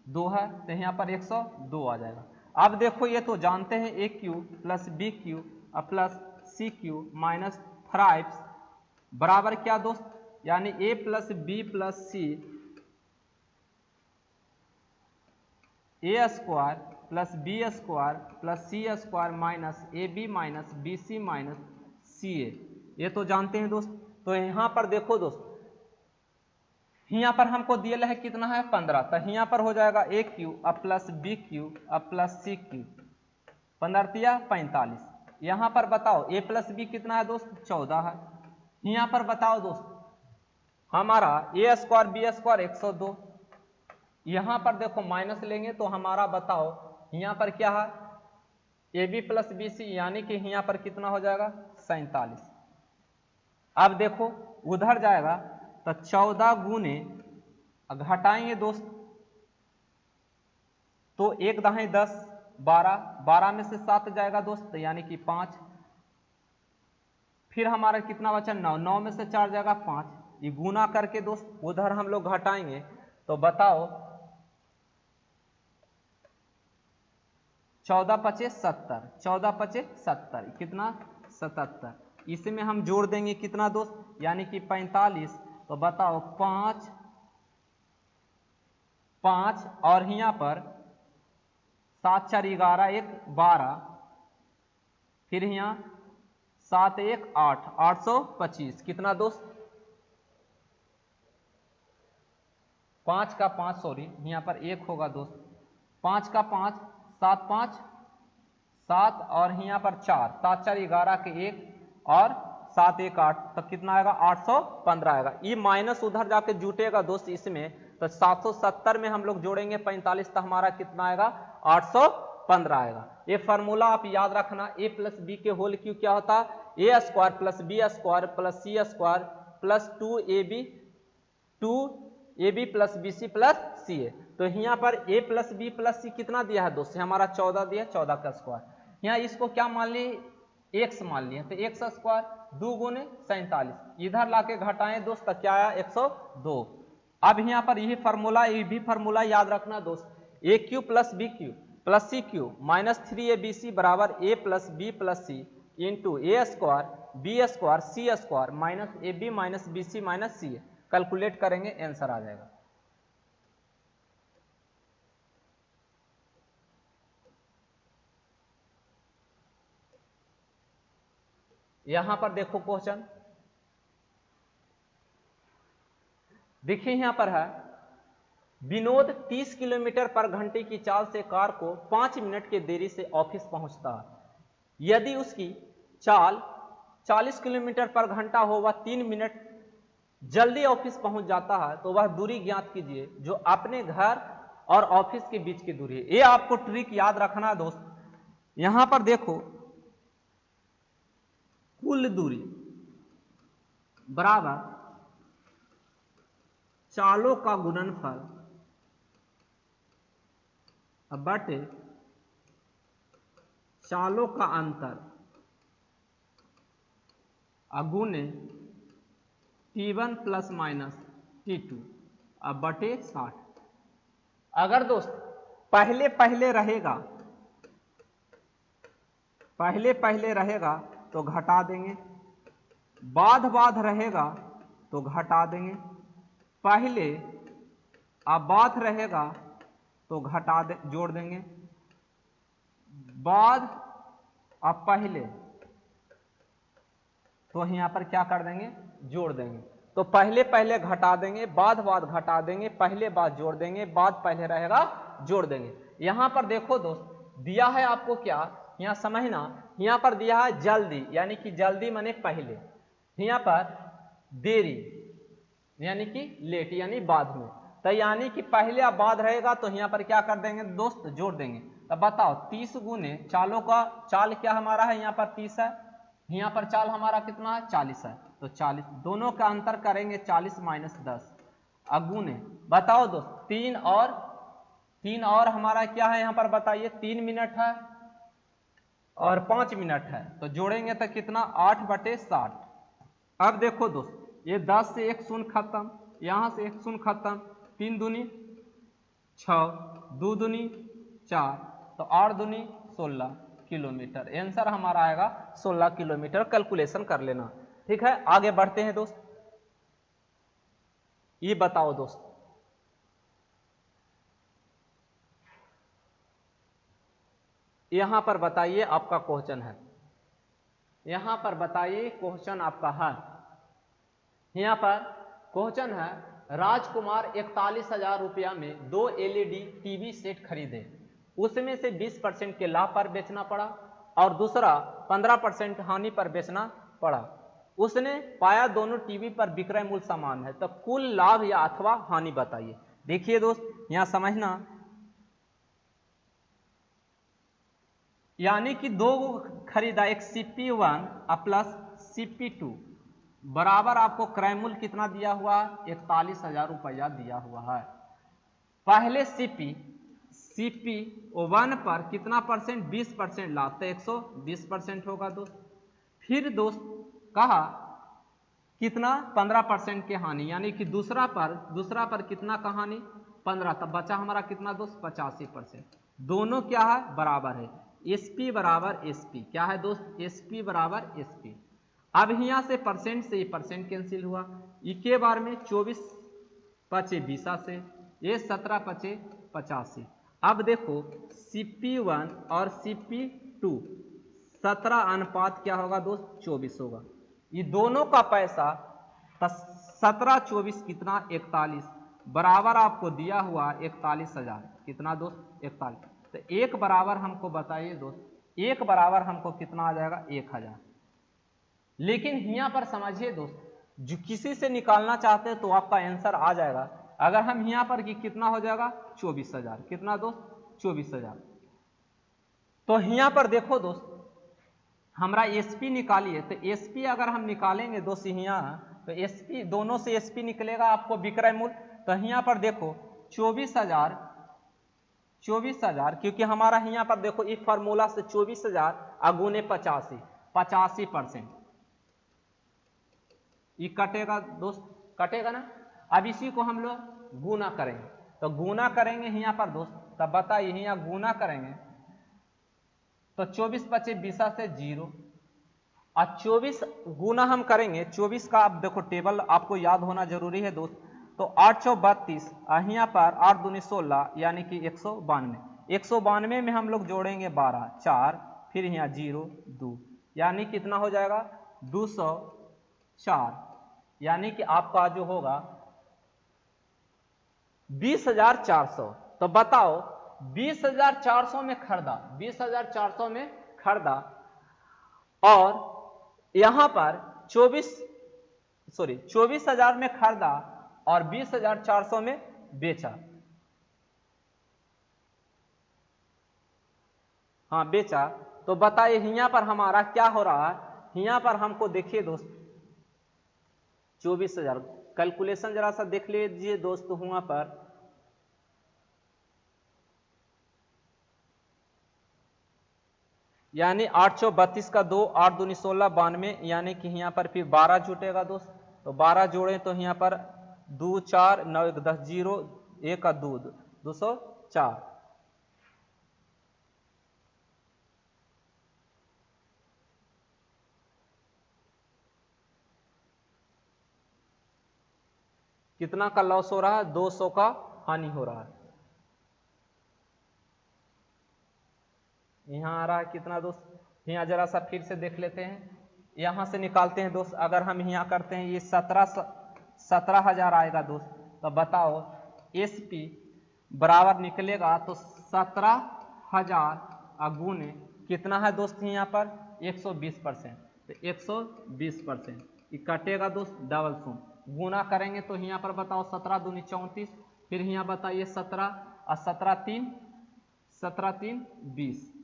S1: 2 है तो यहाँ पर 102 आ जाएगा। अब देखो ये तो जानते हैं A cube plus B cube और प्लस सी क्यू माइनस 5 बराबर क्या दोस्त, यानी a plus B plus C A square plus B square plus C square minus A B minus B C minus C A, ये तो जानते हैं दोस्त। तो यहाँ पर देखो दोस्त यहाँ पर हमको दिया है कितना है 15, तो यहाँ पर हो जाएगा ए क्यू अब प्लस बी क्यू अब प्लस सी क्यू 15 45। यहाँ पर बताओ a प्लस बी कितना है दोस्त 14 है। यहाँ पर बताओ दोस्त हमारा ए स्क्वायर बी स्क्वायर 102, यहां पर देखो माइनस लेंगे तो हमारा बताओ यहां पर क्या है A B plus B c, यानी कि यहां पर कितना हो जाएगा 47। अब देखो उधर जाएगा तो 14 गुने घटाएंगे दोस्त तो 1 दाएं 10 12 में से 7 जाएगा दोस्त यानी कि 5, फिर हमारा कितना बचा 9 में से 4 जाएगा 5, ये गुना करके दोस्त उधर हम लोग घटाएंगे तो बताओ 14 पचे 70, 14 पचे 70 कितना 77, इसमें हम जोड़ देंगे कितना दोस्त यानी कि 45, तो बताओ 5 और यहाँ पर 7 4 11 1 12, फिर यहाँ 7 1 8 825 कितना दोस्त 5 का 5 सॉरी यहाँ पर 1 होगा दोस्त, 5 का 5 7 5 7 और यहाँ पर 4 7 4 11 के 1 और 7 1 8 तो कितना आएगा 815 आएगा। ये माइनस उधर जाके जुटेगा दोस्त इसमें, तो 770 में हम लोग जोड़ेंगे 45 तो हमारा कितना आएगा 815 आएगा। ये फार्मूला आप याद रखना, ए प्लस बी के होल क्यू क्या होता है A square plus B square plus C square plus 2ab plus B C plus C A. तो यहाँ पर a plus B plus C कितना दिया है दोस्त हमारा 14 दिया, 14 का स्क्वायर, यहाँ इसको क्या मान लिए x मान लिए, तो x स्क्वायर 2 गुने 47, इधर लाके घटाएं दोस्त तो क्या आया 102। अब यहाँ पर यही फार्मूला ये भी फार्मूला याद रखना दोस्त, A cube plus B cube plus C cube minus 3ab C बराबर a plus B plus C into A square B square C square minus A B minus B C minus C A, calculate करेंगे answer आ जाएगा। यहां पर देखो question, देखिए यहां पर है विनोद 30 किलोमीटर पर घंटे की चाल से कार को 5 मिनट के देरी से ऑफिस पहुंचता है। यदि उसकी चाल 40 किलोमीटर पर घंटा हो, वह 3 मिनट जल्दी ऑफिस पहुंच जाता है, तो वह दूरी ज्ञात कीजिए जो अपने घर और ऑफिस के बीच की दूरी है। ये आपको ट्रिक याद रखना है दोस्त। यहां पर देखो कुल दूरी बराबर चालों का गुणनफल बटे चालों का अंतर गुने T1 प्लस माइनस T2 अब बटे 60। अगर दोस्त पहले पहले रहेगा तो घटा देंगे, बाद रहेगा तो घटा देंगे, पहले अब बाद रहेगा तो जोड़ देंगे, बाद अब पहले तो यहां पर क्या कर देंगे, जोड़ देंगे। तो पहले पहले घटा देंगे, बाद घटा देंगे, पहले बाद जोड़ देंगे, बाद पहले रहेगा जोड़ देंगे। यहां पर देखो दोस्त दिया है आपको क्या, यहां समझना, यहां पर दिया है जल्दी, यानी कि जल्दी माने पहले, यहां पर देरी यानी कि लेट यानी बाद में। तो यानी कि पहले अब बाद रहेगा तो यहां पर क्या कर देंगे दोस्त, जोड़ देंगे। तो बताओ 30 गुने चालों का चाल क्या हमारा है, यहां पर 30 है, यहां पर चाल हमारा कितना है 40 है, तो 40 दोनों का अंतर करेंगे 40 माइनस 10 अगुने बताओ दोस्त 3 और हमारा क्या है यहां पर बताइए, 3 मिनट है और 5 मिनट है, तो जोड़ेंगे तो कितना 8/60। अब देखो दोस्त ये 10 से एक शून्य खत्म, यहां से एक शून्य खत्म, 3 दूनी 6, 2 दूनी 4, तो 8 दूनी 16 किलोमीटर। आंसर हमारा आएगा 16 किलोमीटर। कैलकुलेशन कर लेना, ठीक है। आगे बढ़ते हैं दोस्त, ये बताओ दोस्त यहां पर बताइए आपका क्वेश्चन है, यहां पर बताइए क्वेश्चन आपका है, यहां पर क्वेश्चन है राजकुमार 41,000 रुपया में 2 LED टीवी सेट खरीदे, उसमें से 20% के लाभ पर बेचना पड़ा और दूसरा 15% हानि पर बेचना पड़ा। उसने पाया दोनों टीवी पर विक्रय मूल्य समान है, तो कुल लाभ या अथवा हानि बताइए। देखिए दोस्त यहां समझना, यानी कि दो खरीदा, एक CP1 प्लस CP2 बराबर आपको क्रय मूल्य कितना दिया हुआ, 41,000 रुपया दिया हुआ है। पहले CP1 पर कितना परसेंट, 20% लाभ, तो 120% होगा दोस्त। फिर दोस्त कहा कितना 15% की हानि, यानी कि दूसरा पर कितना का हानि 15, तब बचा हमारा कितना दोस्त 85%। दोनों क्या है बराबर है, SP बराबर SP, क्या है दोस्त SP बराबर SP। अब यहां से परसेंट से ये परसेंट कैंसिल हुआ, इके बार में 24 पचे 20 से, ये 17 पचे 85। अब देखो CP1 और CP2 17 अनुपात क्या होगा दोस्त 24 होगा, ये दोनों का पैसा 17-24 कितना 41 बराबर आपको दिया हुआ 41,000, कितना दोस्त 41। तो एक बराबर हमको बताइए दोस्त, एक बराबर हमको कितना आ जाएगा 1,000। लेकिन यहां पर समझिए दोस्त, जो किसी से निकालना चाहते हैं तो आपका आंसर आ जाएगा। अगर हम यहां पर कितना हो जाएगा 24,000, कितना दोस्त 24,000। तो यहां पर देखो दोस्त हमारा SP निकालिए, तो SP अगर हम निकालेंगे दोस्त यहाँ, तो SP दोनों से SP निकलेगा आपको विक्रय मूल्य। तो यहां पर देखो 24,000 क्योंकि हमारा यहां पर देखो इस फार्मूला से 24,000 अगुने 85% ये कटेगा दोस्त, कटेगा ना। अब इसी को हम लोग गुना करेंगे, तो गुना करेंगे यहां पर दोस्त, तब बताइए यहाँ गुना करेंगे तो 24 पचे 20 से 0, और 24 गुना हम करेंगे 24 का। आप देखो टेबल आपको याद होना जरूरी है दोस्त। तो 8 चौ 32, यहाँ पर 8 दूनी 16 यानी कि 192। 192 में हम लोग जोड़ेंगे 12, 4, फिर यहाँ 0, 2 यानी कितना हो जाएगा 204, यानी कि आपका जो होगा 20,400। तो बताओ 20,400 में खरीदा, 20,400 में खरीदा और यहां पर 24,000 में खरीदा और 20,400 में बेचा। हाँ बेचा। तो बताइए यहाँ पर हमारा क्या हो रहा है। यहाँ पर हमको देखिए दोस्त 24,000 कैलकुलेशन जरा सा देख लीजिए दोस्त। वहां पर यानी 8 चौ 32 का 2, 8 दूनी 16, 92 यानी कि यहाँ पर फिर 12 जुटेगा दोस्त। तो 12 जोड़े तो यहाँ पर 2, 4, 9, 1, 10, 0, 1 का 2, 204। कितना का लॉस हो रहा है 200 का हानि हो रहा है। यहाँ आ रहा है कितना दोस्त, यहाँ जरा सा फिर से देख लेते हैं। यहाँ से निकालते हैं दोस्त। अगर हम यहाँ करते हैं ये 17,000 आएगा दोस्त। तो बताओ एसपी बराबर निकलेगा तो 17,000 गुने कितना है दोस्त यहाँ पर 120%। तो 120% ये कटेगा दोस्त डबल सम। गुना करेंगे तो यहाँ पर बताओ 17 दूनी 34, फिर यहाँ बताइए 17 और 17 3 20।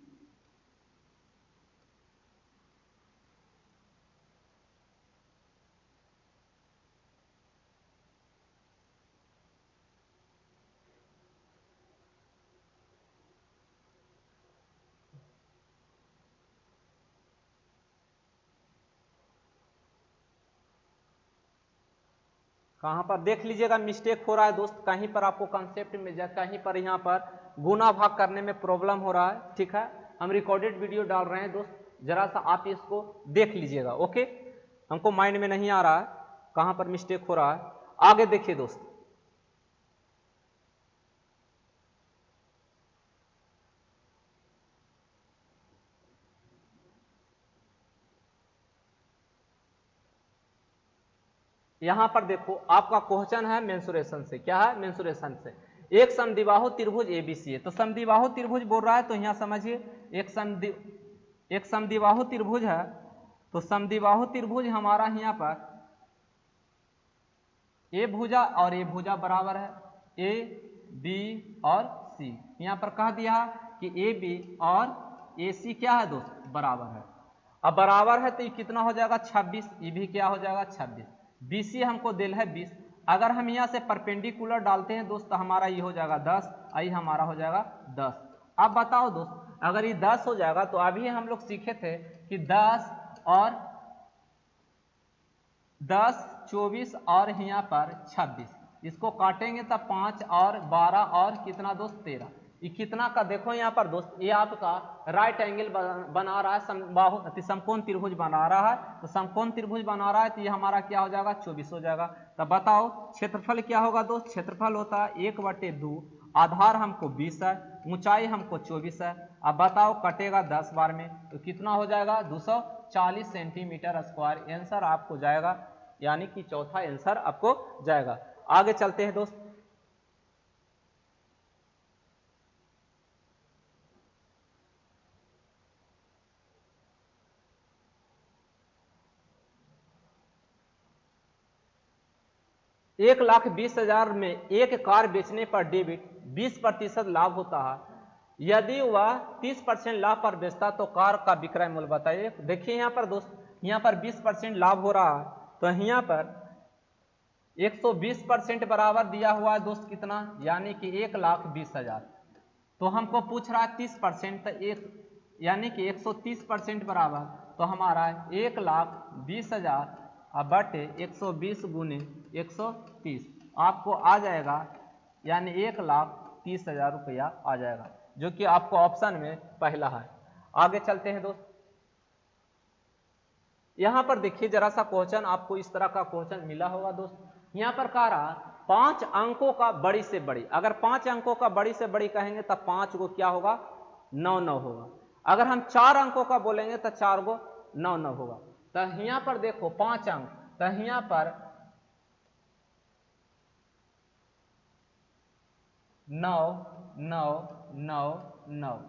S1: कहाँ पर देख लीजिएगा मिस्टेक हो रहा है दोस्त। कहीं पर आपको कंसेप्ट में जा, कहीं पर यहाँ पर गुना भाग करने में प्रॉब्लम हो रहा है। ठीक है, हम रिकॉर्डेड वीडियो डाल रहे हैं दोस्त, जरा सा आप इसको देख लीजिएगा। ओके, हमको माइंड में नहीं आ रहा है कहाँ पर मिस्टेक हो रहा है। आगे देखिए दोस्त, यहां पर देखो आपका क्वेश्चन है मेंसुरेशन से। क्या है मेंसुरेशन से। एक समद्विबाहु त्रिभुज एबीसी है। तो समद्विबाहु त्रिभुज बोल रहा है तो यहां समझिए एक समद्विबाहु त्रिभुज है। तो समद्विबाहु त्रिभुज हमारा यहाँ पर ए भुजा और ए भुजा बराबर है, ए बी और सी। यहाँ पर कह दिया कि ए बी और ए सी क्या है दोस्त बराबर है। अब बराबर है तो ये कितना हो जाएगा 26। ये भी क्या हो जाएगा 26। बीसी हमको दिल है 20। अगर हम यहाँ से परपेंडिकुलर डालते हैं दोस्त तो हमारा ये हो जाएगा 10, आई हमारा हो जाएगा 10। अब बताओ दोस्त अगर ये 10 हो जाएगा तो अभी हम लोग सीखे थे कि 10 और 10, 24 और यहाँ पर 26, इसको काटेंगे तब 5 और 12 और कितना दोस्त 13। ये कितना का देखो यहाँ पर दोस्त, ये आपका राइट एंगल बना रहा है, समकोण त्रिभुज बना रहा है। तो समकोण त्रिभुज बना रहा है तो ये हमारा क्या हो जाएगा 24 हो जाएगा। तब बताओ क्षेत्रफल क्या होगा दोस्त। क्षेत्रफल होता है 1/2, आधार हमको 20 है, ऊंचाई हमको 24 है। अब बताओ कटेगा 10 बार में तो कितना हो जाएगा 240 सेंटीमीटर स्क्वायर। आंसर आपको जाएगा, यानी कि चौथा आंसर आपको जाएगा। आगे चलते हैं दोस्त, एक 1,20,000 में एक कार बेचने पर डेबिट 20% लाभ होता है। यदि वह 30% लाभ पर बेचता तो कार का विक्रय मूल्य बताइए। देखिए यहाँ पर दोस्त, यहाँ पर 20% लाभ हो रहा है तो यहाँ पर 120% बराबर दिया हुआ है दोस्त कितना, यानी कि 1,20,000। तो हमको पूछ रहा है 30%, तो एक यानी कि 130% बराबर तो हमारा 1,20,000 बटे 120 गुने 130 आपको आ जाएगा, यानी 1,30,000 रुपया आ जाएगा, जो कि आपको ऑप्शन में पहला है। आगे चलते हैं दोस्त, यहां पर देखिए जरा सा क्वेश्चन आपको इस तरह का क्वेश्चन मिला होगा दोस्त। यहां पर कह रहा 5 अंकों का बड़ी से बड़ी, अगर 5 अंकों का बड़ी से बड़ी कहेंगे तब 5 को क्या होगा 9 9 होगा। अगर हम 4 अंकों का बोलेंगे तो 4 को 9 9 होगा। तो यहां पर देखो 5 अंक, तो यहां पर 9 9 9 9।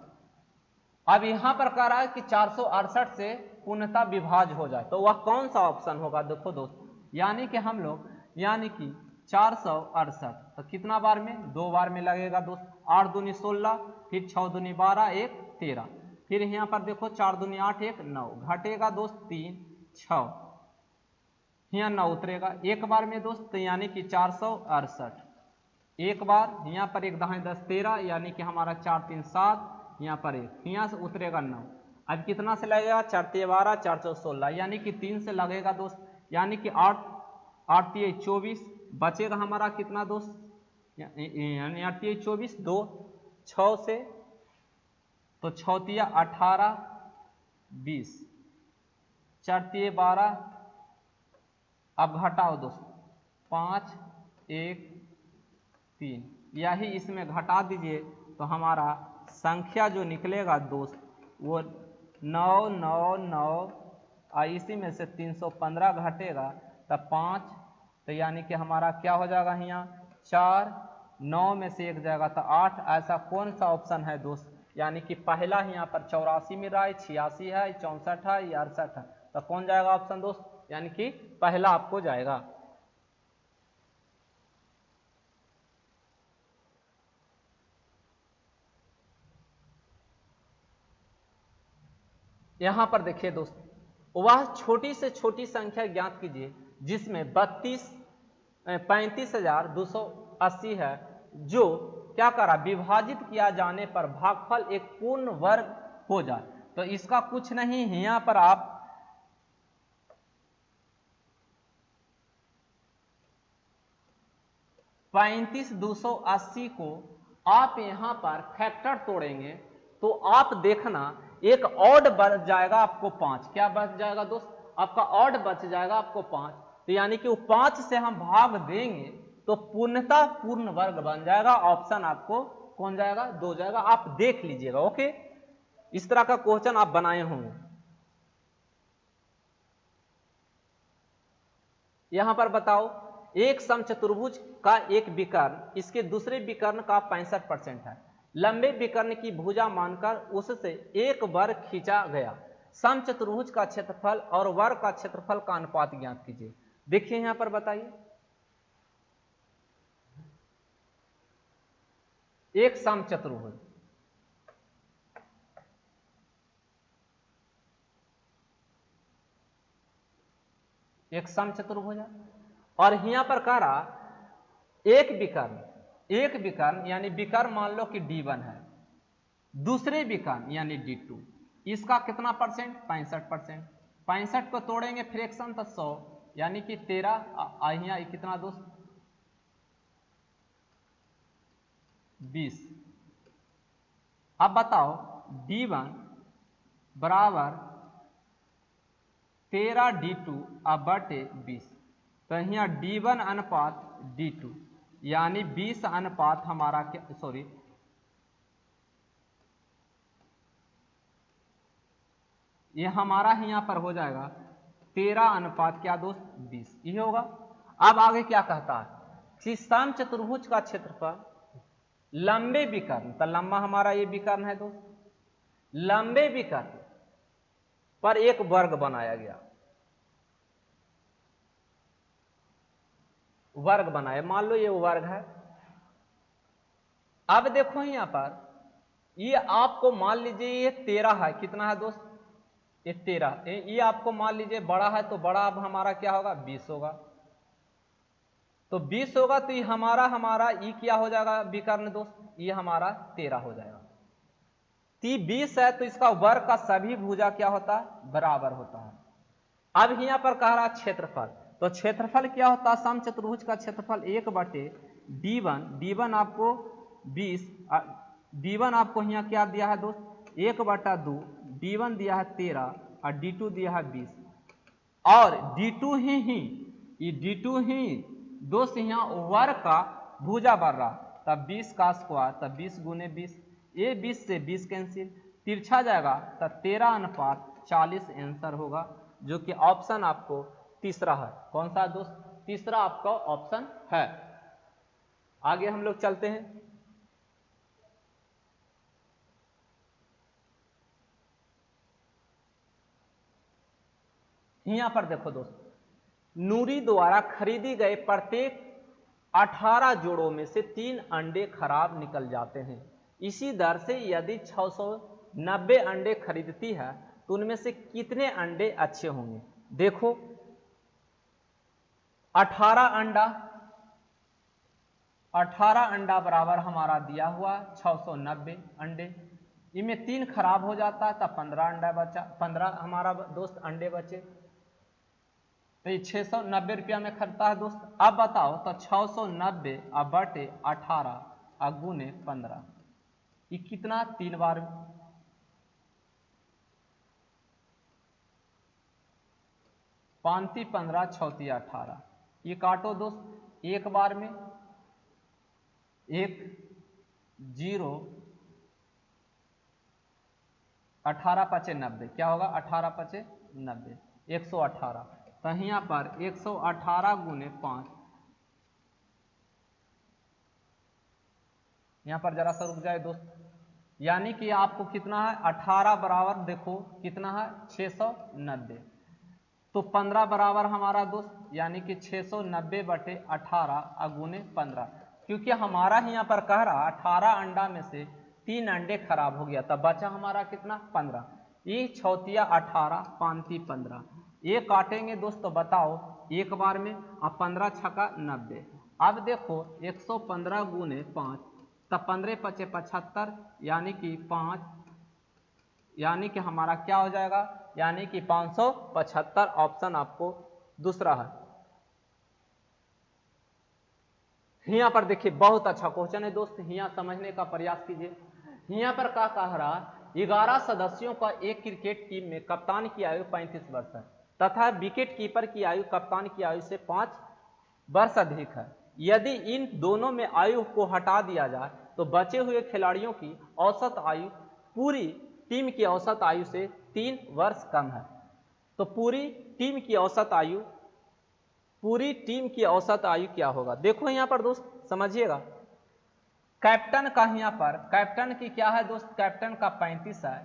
S1: अब यहां पर कह रहा है कि 468 से पूर्णतः विभाज्य हो जाए, तो वह कौन सा ऑप्शन होगा? देखो दोस्त, यानी कि हम लोग यानी कि 468 तो कितना बार में? 2 बार में लगेगा दोस्त। 8 दूनी 16, फिर 6 दूनी 12, 1 13, फिर यहाँ पर देखो 4 दूनी 8, 1 9, घटेगा दोस्त 3 6, यहाँ 9 उतरेगा एक बार में दोस्त, तो यानी कि 468 एक बार, यहाँ पर 1 दहाई 10 13, यानी कि हमारा 4 3 7, यहाँ पर 1, यहाँ से उतरेगा 9। अब कितना से लगेगा? 4 3 12, 4 4 16, यानी कि 3 से लगेगा दोस्त, यानी कि 8 8 3 24, बचेगा हमारा कितना दोस्त? यानी 8 3 24, 2 6 से, तो 6 3 18 20, 4 3 12, अब घटाओ दोस्त 5 1 3, यही इसमें घटा दीजिए तो हमारा संख्या जो निकलेगा दोस्त वो 9 9 9, और इसी में से 315 घटेगा तब 5, तो यानी कि हमारा क्या हो जाएगा? यहाँ 4, 9 में से 1 जाएगा तो 8। ऐसा कौन सा ऑप्शन है दोस्त? यानी कि पहला यहाँ पर 84 मिल रहा है, 86 है, 64 है, 68 है, तो कौन जाएगा ऑप्शन दोस्त? यानी कि पहला आपको जाएगा। यहां पर देखिए दोस्त, वह छोटी से छोटी संख्या ज्ञात कीजिए जिसमें 35,280 है, जो क्या करा? विभाजित किया जाने पर भागफल एक पूर्ण वर्ग हो जाए। तो इसका कुछ नहीं है, यहां पर आप 35,280 को आप यहां पर फैक्टर तोड़ेंगे तो आप देखना एक ऑड बच जाएगा आपको 5। क्या बच जाएगा दोस्त? आपका ऑड बच जाएगा आपको 5। तो यानी कि वो 5 से हम भाग देंगे तो पूर्णतः पूर्ण वर्ग बन जाएगा। ऑप्शन आपको कौन जाएगा? 2 जाएगा। आप देख लीजिएगा। ओके, इस तरह का क्वेश्चन आप बनाए होंगे। यहां पर बताओ, एक समचतुर्भुज का एक विकर्ण इसके दूसरे विकर्ण का 65% है। लंबे विकर्ण की भुजा मानकर उससे एक वर्ग खींचा गया। समचतुर्भुज का क्षेत्रफल और वर्ग का क्षेत्रफल का अनुपात ज्ञात कीजिए। देखिए यहां पर बताइए, एक समचतुर्भुज, एक समचतुर्भुज है और यहां पर कह रहा एक विकर्ण यानी विकर्ण मान लो कि D1 है, दूसरे विकर्ण यानी D2, इसका कितना परसेंट? 65%। 65 को तोड़ेंगे फ्रैक्शन तो 100, यानी कि 13। यहाँ कितना दोस्त? 20। अब बताओ D1 बराबर 13 D2 अब बटे 20, तो यहाँ D1 अनुपात D2 यानी 20 अनुपात हमारा क्या, सॉरी ये हमारा यहाँ पर हो जाएगा 13 अनुपात क्या दोस्त? 20, ये होगा। अब आगे क्या कहता है कि समचतुर्भुज का क्षेत्रफल लंबे विकर्ण, तो लंबा हमारा ये विकर्ण है दोस्त, लंबे विकर्ण पर एक वर्ग बनाया गया, वर्ग बनाया, मान लो ये वर्ग है। अब देखो यहां पर ये आपको मान लीजिए ये 13 है, कितना है दोस्त? ये 13। ये आपको मान लीजिए बड़ा है, तो बड़ा अब हमारा क्या होगा? 20 होगा। तो 20 होगा तो ये हमारा ये क्या हो जाएगा विकर्ण दोस्त? ये हमारा 13 हो जाएगा। तो 20 है तो इसका वर्ग का सभी भुजा क्या होता है? बराबर होता है। अब यहाँ पर कह रहा क्षेत्रफल, तो क्षेत्रफल क्या होता है? समचतुर्भुज का क्षेत्रफल 1 बटे D1 आपको 20, D1 आपको यहाँ क्या दिया है दोस्त? 1/2, D1 दिया है 13 और D2 दिया है 20। और D2 ही ये D2 ही दोस्त यहाँ वर्ग का भुजा बढ़ रहा, तब 20 का स्क्वायर, तब 20 गुने 20, ये 20 से 20 कैंसिल, तिरछा जाएगा तब 13:40 आंसर होगा, जो कि ऑप्शन आपको तीसरा है। कौन सा दोस्त? तीसरा आपका ऑप्शन है। आगे हम लोग चलते हैं। यहां पर देखो दोस्त, नूरी द्वारा खरीदी गए प्रत्येक 18 जोड़ों में से 3 अंडे खराब निकल जाते हैं। इसी दर से यदि 690 अंडे खरीदती है तो उनमें से कितने अंडे अच्छे होंगे? देखो 18 अंडा बराबर हमारा दिया हुआ 690 अंडे, इनमें 3 खराब हो जाता है तब 15 अंडा बचा, 15 हमारा दोस्त अंडे बचे, तो ये 690 रुपया में खरीदता है दोस्त। अब बताओ तो 690 अब बटे 18 अब गुने 15, ये कितना? 3 बार 5 15 6 18, ये काटो दोस्त एक बार में, 1 0 18 पचे 90, क्या होगा? 18 पचे 90, 118, तो यहाँ पर 118 गुने 5, यहाँ पर जरा सा रुक जाए दोस्त, यानी कि आपको कितना है? 18 बराबर देखो कितना है? 690, तो 15 बराबर हमारा दोस्त यानी कि 690 बटे 18 गुने 15, क्योंकि हमारा यहाँ पर कह रहा 18 अंडा में से 3 अंडे खराब हो गया, तब बचा हमारा कितना? 15, ये 6 18 5 15, ये काटेंगे दोस्त तो बताओ एक बार में, अब 15 छक्का 90, अब देखो 115 गुने 5, तब 15 पचे 75, यानी कि 5, यानी कि हमारा क्या हो जाएगा? यानी कि 575, ऑप्शन आपको दूसरा है। यहाँ पर देखिए बहुत अच्छा क्वेश्चन है दोस्त, यहाँ समझने का प्रयास कीजिए। यहाँ पर क्या कह रहा? 11 सदस्यों का एक क्रिकेट टीम में कप्तान की आयु 35 वर्ष है तथा विकेट कीपर की आयु कप्तान की आयु से 5 वर्ष अधिक है। यदि इन दोनों में आयु को हटा दिया जाए तो बचे हुए खिलाड़ियों की औसत आयु पूरी टीम की औसत आयु से 3 वर्ष कम है। तो पूरी टीम की औसत आयु क्या होगा? देखो यहाँ पर दोस्त समझिएगा, कैप्टन का यहाँ पर कैप्टन की क्या है दोस्त? कैप्टन का 35 है,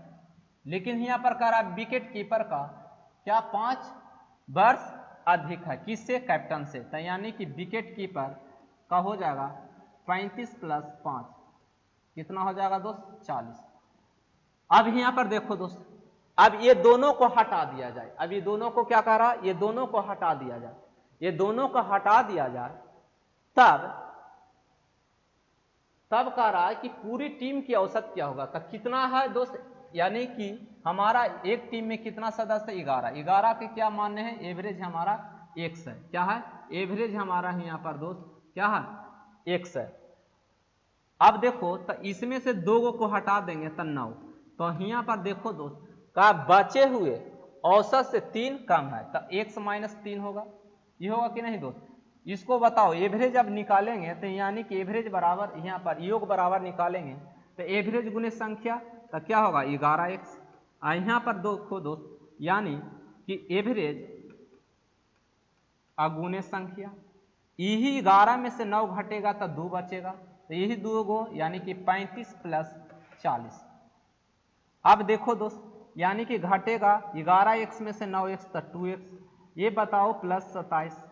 S1: लेकिन यहाँ पर कह रहा विकेट कीपर का क्या 5 वर्ष अधिक है, किससे? कैप्टन से, तो यानी कि विकेट कीपर का हो जाएगा 35 + 5, कितना हो जाएगा दोस्त? 40। अब यहाँ पर देखो दोस्त, अब ये दोनों को हटा दिया जाए, अब ये दोनों को क्या कह रहा? ये दोनों को हटा दिया जाए, ये दोनों को हटा दिया जाए, तब कह रहा है कि पूरी टीम की औसत क्या होगा? तब कितना है दोस्त? यानी कि हमारा एक टीम में कितना सदस्य? 11 के क्या मानने हैं? एवरेज हमारा x है, क्या है? एवरेज हमारा यहाँ पर दोस्त क्या है? x है। अब देखो तो इसमें से 2 को हटा देंगे तो 9, तो यहाँ पर देखो दोस्त का बचे हुए औसत से 3 कम है, तो x - 3 होगा, ये होगा कि नहीं दोस्त? इसको बताओ एवरेज अब निकालेंगे तो यानी कि एवरेज बराबर यहाँ पर योग बराबर निकालेंगे तो एवरेज गुने संख्या, तो क्या होगा? 11x। यहाँ पर देखो दोस्त यानी कि एवरेज अगुने संख्या, यही 11 में से 9 घटेगा तो 2 बचेगा, तो यही 2 गो यानी कि 35 + 40। अब देखो दोस्त यानी कि घटेगा 11x में से 9x तो 2x, ये बताओ +27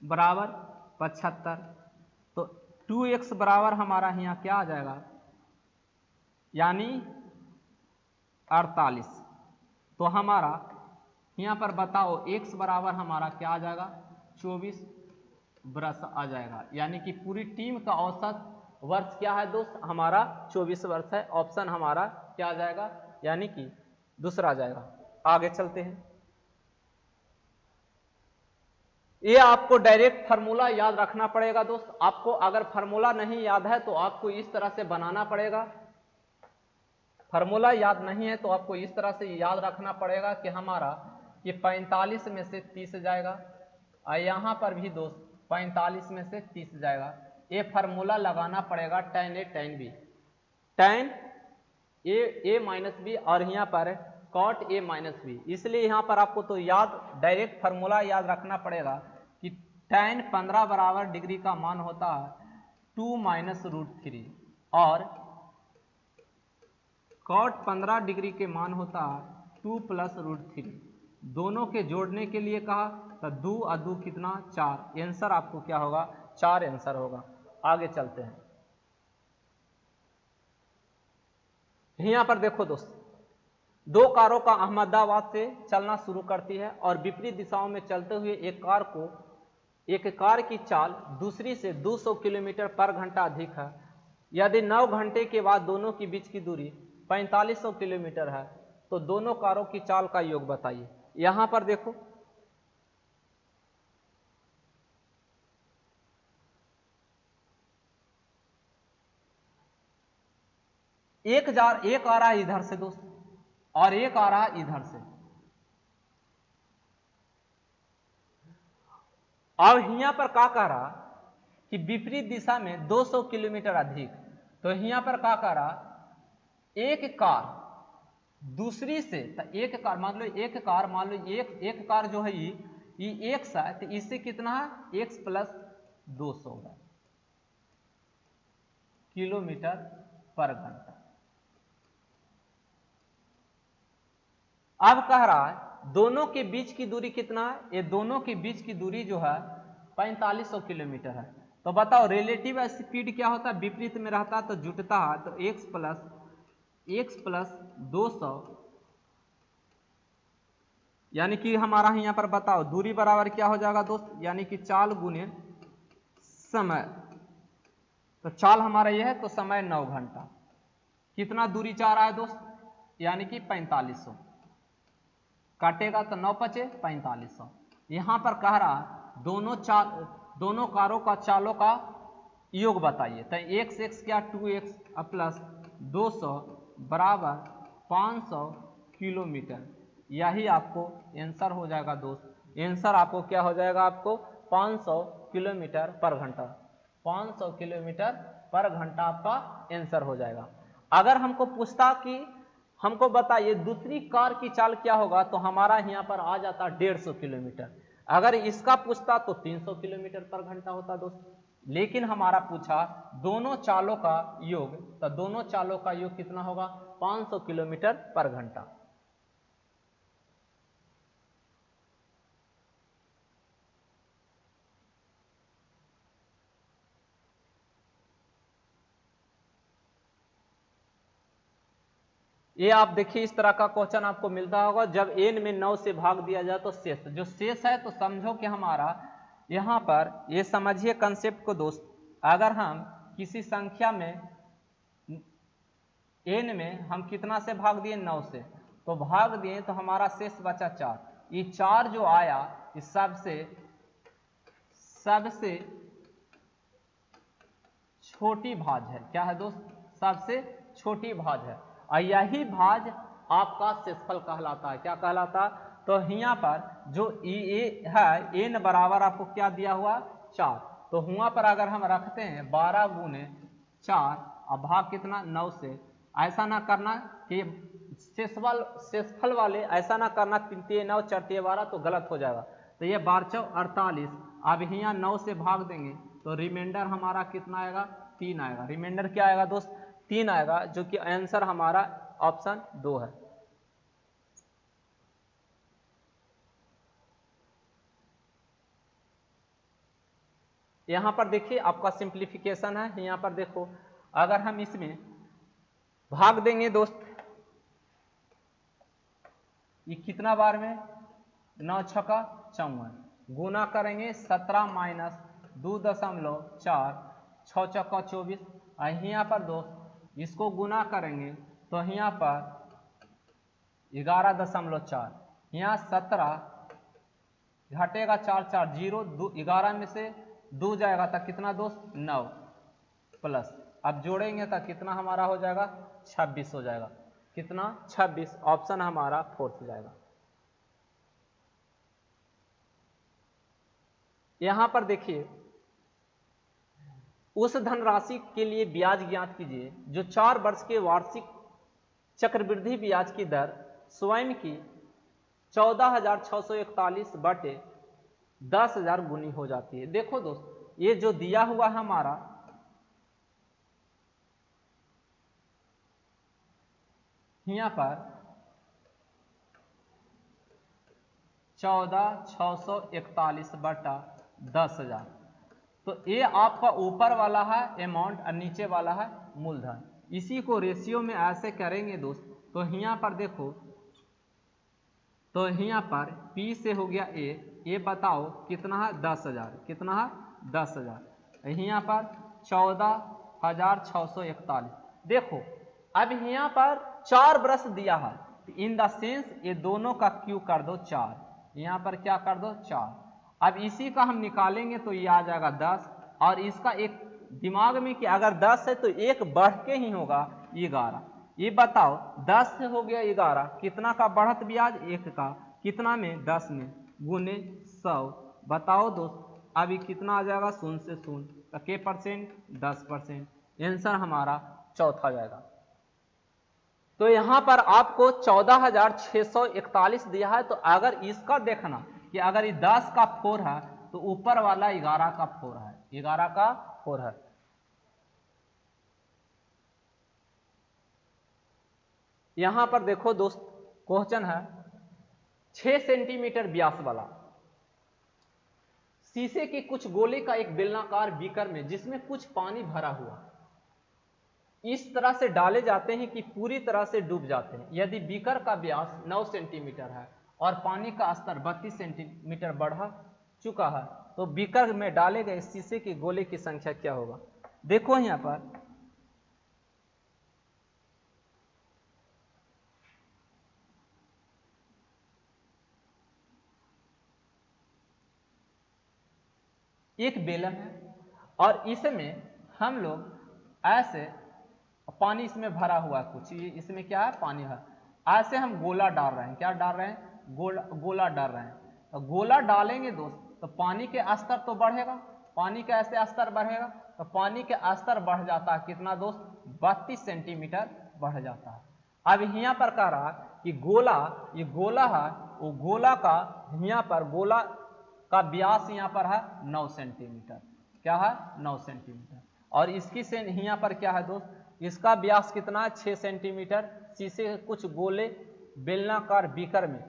S1: बराबर 75, तो 2x बराबर हमारा यहाँ क्या आ जाएगा? यानी 48। तो हमारा यहाँ पर बताओ x बराबर हमारा क्या आ जाएगा? 24 वर्ष आ जाएगा, यानी कि पूरी टीम का औसत वर्ष क्या है दोस्त? हमारा 24 वर्ष है, ऑप्शन हमारा क्या आ जाएगा? यानी कि दूसरा आ जाएगा। आगे चलते हैं। ये आपको डायरेक्ट फार्मूला याद रखना पड़ेगा दोस्त, आपको अगर फार्मूला नहीं याद है तो आपको इस तरह से बनाना पड़ेगा, फार्मूला याद नहीं है तो आपको इस तरह से याद रखना पड़ेगा कि हमारा कि 45 में से 30 जाएगा और यहाँ पर भी दोस्त 45 में से 30 जाएगा। ये फार्मूला लगाना पड़ेगा tan A tan B, tan A minus b और यहाँ पर cot A माइनस बी। इसलिए यहाँ पर आपको तो याद डायरेक्ट फार्मूला याद रखना पड़ेगा कि tan 15 बराबर डिग्री का मान होता है 2 माइनस √3 और cot 15 डिग्री के मान होता है 2 प्लस √3। दोनों के जोड़ने के लिए कहा तो 2 और 2 कितना 4, आंसर आपको क्या होगा 4 आंसर होगा। आगे चलते हैं। यहाँ पर देखो दोस्त, दो कारों का अहमदाबाद से चलना शुरू करती है और विपरीत दिशाओं में चलते हुए एक कार की चाल दूसरी से 200 किलोमीटर पर घंटा अधिक है। यदि 9 घंटे के बाद दोनों के बीच की दूरी 4500 किलोमीटर है तो दोनों कारों की चाल का योग बताइए। यहां पर देखो एक आ रहा है इधर से दोस्त और एक आ रहा है इधर से। और यहां पर क्या कह रहा कि विपरीत दिशा में 200 किलोमीटर अधिक, तो यहां पर क्या कह रहा एक कार दूसरी से, तो एक कार मान लो एक कार जो है ये x है तो इससे कितना है x प्लस 200 किलोमीटर पर घंटा। अब कह रहा है दोनों के बीच की दूरी कितना है, ये दोनों के बीच की दूरी जो है 4500 किलोमीटर है। तो बताओ रिलेटिव स्पीड क्या होता है, विपरीत में रहता तो जुटता है, तो x प्लस 200 यानी कि हमारा यहाँ पर बताओ दूरी बराबर क्या हो जाएगा दोस्त, यानी कि चाल गुने समय। तो चाल हमारा यह है तो समय 9 घंटा। कितना दूरी चाह रहा है दोस्त, यानी कि 4500 काटेगा तो 9 पचे 4500। यहां पर कह रहा दोनों कारों का चालों का योग बताइए। तो x क्या 2x प्लस 200 बराबर 500 किलोमीटर। यही आपको आंसर हो जाएगा दोस्त। आंसर आपको क्या हो जाएगा, आपको 500 किलोमीटर पर घंटा, 500 किलोमीटर पर घंटा आपका आंसर हो जाएगा। अगर हमको पूछता कि हमको बताइए दूसरी कार की चाल क्या होगा, तो हमारा यहाँ पर आ जाता 150 किलोमीटर। अगर इसका पूछता तो 300 किलोमीटर पर घंटा होता दोस्त। लेकिन हमारा पूछा दोनों चालों का योग, तो दोनों चालों का योग कितना होगा 500 किलोमीटर पर घंटा। ये आप देखिए इस तरह का क्वेश्चन आपको मिलता होगा जब n में 9 से भाग दिया जाए तो शेष, जो शेष है तो समझो कि हमारा यहाँ पर ये समझिए कंसेप्ट को दोस्त, अगर हम किसी संख्या में n में हम कितना से भाग दिए 9 से, तो भाग दिए तो हमारा शेष बचा 4। ये 4 जो आया इस सबसे छोटी भाज है। क्या है दोस्त, सबसे छोटी भाज है और यही भाज आपका शेषफल कहलाता है। क्या कहलाता, तो यहाँ पर जो ए है n बराबर आपको क्या दिया हुआ 4, तो हुआ पर अगर हम रखते हैं 12 गुने 4 और भाग कितना 9 से, ऐसा ना करना कि शेषफल वाले ऐसा ना करना 3 9 4 12 तो गलत हो जाएगा। तो ये 12 48, अब यहाँ 9 से भाग देंगे तो रिमाइंडर हमारा कितना आएगा 3 आएगा। रिमाइंडर क्या आएगा दोस्त 3 आएगा, जो कि आंसर हमारा ऑप्शन 2 है। यहां पर देखिए आपका सिंप्लीफिकेशन है। यहां पर देखो अगर हम इसमें भाग देंगे दोस्त, ये कितना बार में 9 छक्का 54, गुना करेंगे 17 माइनस 2.4 6 चक्का 24, और यहाँ पर दोस्त इसको गुना करेंगे तो यहाँ पर 11.4, यहाँ 17 घटेगा 4 4 0 11 में से 2 जाएगा तो कितना दोस्त 9 प्लस, अब जोड़ेंगे तो कितना हमारा हो जाएगा 26 हो जाएगा। कितना 26, ऑप्शन हमारा 4 हो जाएगा। यहां पर देखिए उस धनराशि के लिए ब्याज ज्ञात कीजिए जो 4 वर्ष के वार्षिक चक्रवृद्धि ब्याज की दर स्वयं की 14,641 बटे 10,000 गुनी हो जाती है। देखो दोस्त ये जो दिया हुआ है हमारा यहां पर 14,641 बटा 10,000, तो ये आपका ऊपर वाला है अमाउंट और नीचे वाला है मूलधन। इसी को रेशियो में ऐसे करेंगे दोस्त, तो यहाँ पर देखो, तो यहाँ पर P से हो गया ए बताओ कितना है 10,000, कितना है 10,000, यहाँ पर 14,641। देखो अब यहाँ पर 4 ब्रश दिया है, इन द सेंस ये दोनों का क्यू कर दो 4, यहाँ पर क्या कर दो 4। अब इसी का हम निकालेंगे तो ये आ जाएगा 10, और इसका एक दिमाग में कि अगर 10 है तो एक बढ़ के ही होगा 11। ये बताओ 10 से हो गया 11, कितना का बढ़त ब्याज 1 का, कितना में 10 में, गुने 100। बताओ दोस्त अभी कितना आ जाएगा, 0 से 0 तो के परसेंट 10%। आंसर हमारा चौथा जाएगा। तो यहां पर आपको 14,641 दिया है, तो अगर इसका देखना कि अगर ये 10 का 4 है तो ऊपर वाला 11 का 4 है, 11 का 4 है। यहां पर देखो दोस्त क्वेश्चन है 6 सेंटीमीटर व्यास वाला शीशे के कुछ गोले का एक बेलनाकार बीकर में जिसमें कुछ पानी भरा हुआ इस तरह से डाले जाते हैं कि पूरी तरह से डूब जाते हैं। यदि बीकर का व्यास 9 सेंटीमीटर है और पानी का स्तर 32 सेंटीमीटर बढ़ा चुका है तो बीकर में डाले गए शीशे के गोले की संख्या क्या होगा। देखो यहां पर एक बेलन है और इसमें हम लोग ऐसे पानी इसमें भरा हुआ है, कुछ इसमें क्या है पानी है, ऐसे हम गोला डाल रहे हैं, क्या डाल रहे हैं गोला डाल रहे हैं। तो गोला डालेंगे दोस्त तो पानी के स्तर तो बढ़ेगा, पानी का ऐसे स्तर बढ़ेगा तो पानी के स्तर बढ़ जाता है कितना दोस्त 32 सेंटीमीटर बढ़ जाता है। अब यहाँ पर कह रहा कि गोला, ये गोला है, वो गोला का यहाँ पर गोला का व्यास यहाँ पर है 9 सेंटीमीटर, क्या है 9 सेंटीमीटर, और इसकी से यहाँ पर क्या है दोस्त, इसका व्यास कितना है 6 सेंटीमीटर। शीशे के कुछ गोले बेलनाकार बीकर में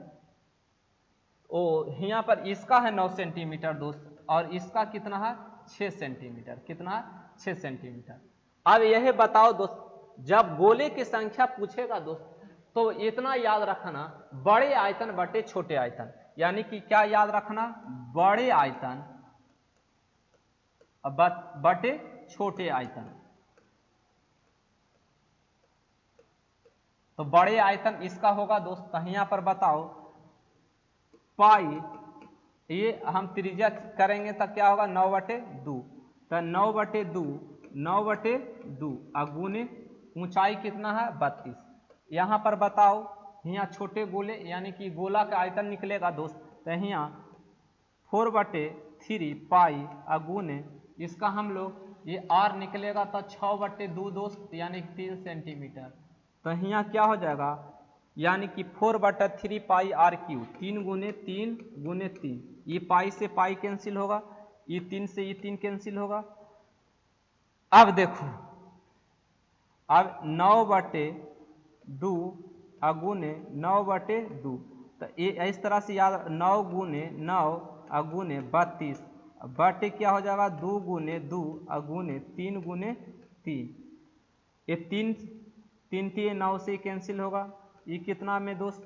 S1: ओ यहाँ पर इसका है 9 सेंटीमीटर दोस्त, और इसका कितना है 6 सेंटीमीटर, कितना है 6 सेंटीमीटर। अब यह बताओ दोस्त जब गोले की संख्या पूछेगा दोस्त तो इतना याद रखना बड़े आयतन बटे छोटे आयतन, यानी कि क्या याद रखना बड़े आयतन बटे छोटे आयतन। तो बड़े आयतन इसका होगा दोस्त, यहां पर बताओ पाई, ये हम त्रिज्या करेंगे तब क्या होगा 9/2, तो 9/2 अगुने ऊंचाई कितना है 32। यहां पर बताओ यहाँ छोटे गोले यानी कि गोला का आयतन निकलेगा दोस्त, तो यहाँ 4/3 पाई अगुने इसका हम लोग ये r निकलेगा तो 6/2 दोस्त यानी 3 सेंटीमीटर। तो यहाँ क्या हो जाएगा यानी कि 4/3 पाई r क्यू, 3 गुने 3, ये पाई से पाई कैंसिल होगा, ये 3 से ये 3 कैंसिल होगा। अब देखो अब 9/2 अगुने 9/2, तो ये इस तरह से याद 9 गुने 9 अगुने 32 बटे क्या हो जाएगा 2 गुने 2 अगुने 3 गुने 3, ये 3 9 से कैंसिल होगा, ये कितना में दोस्त,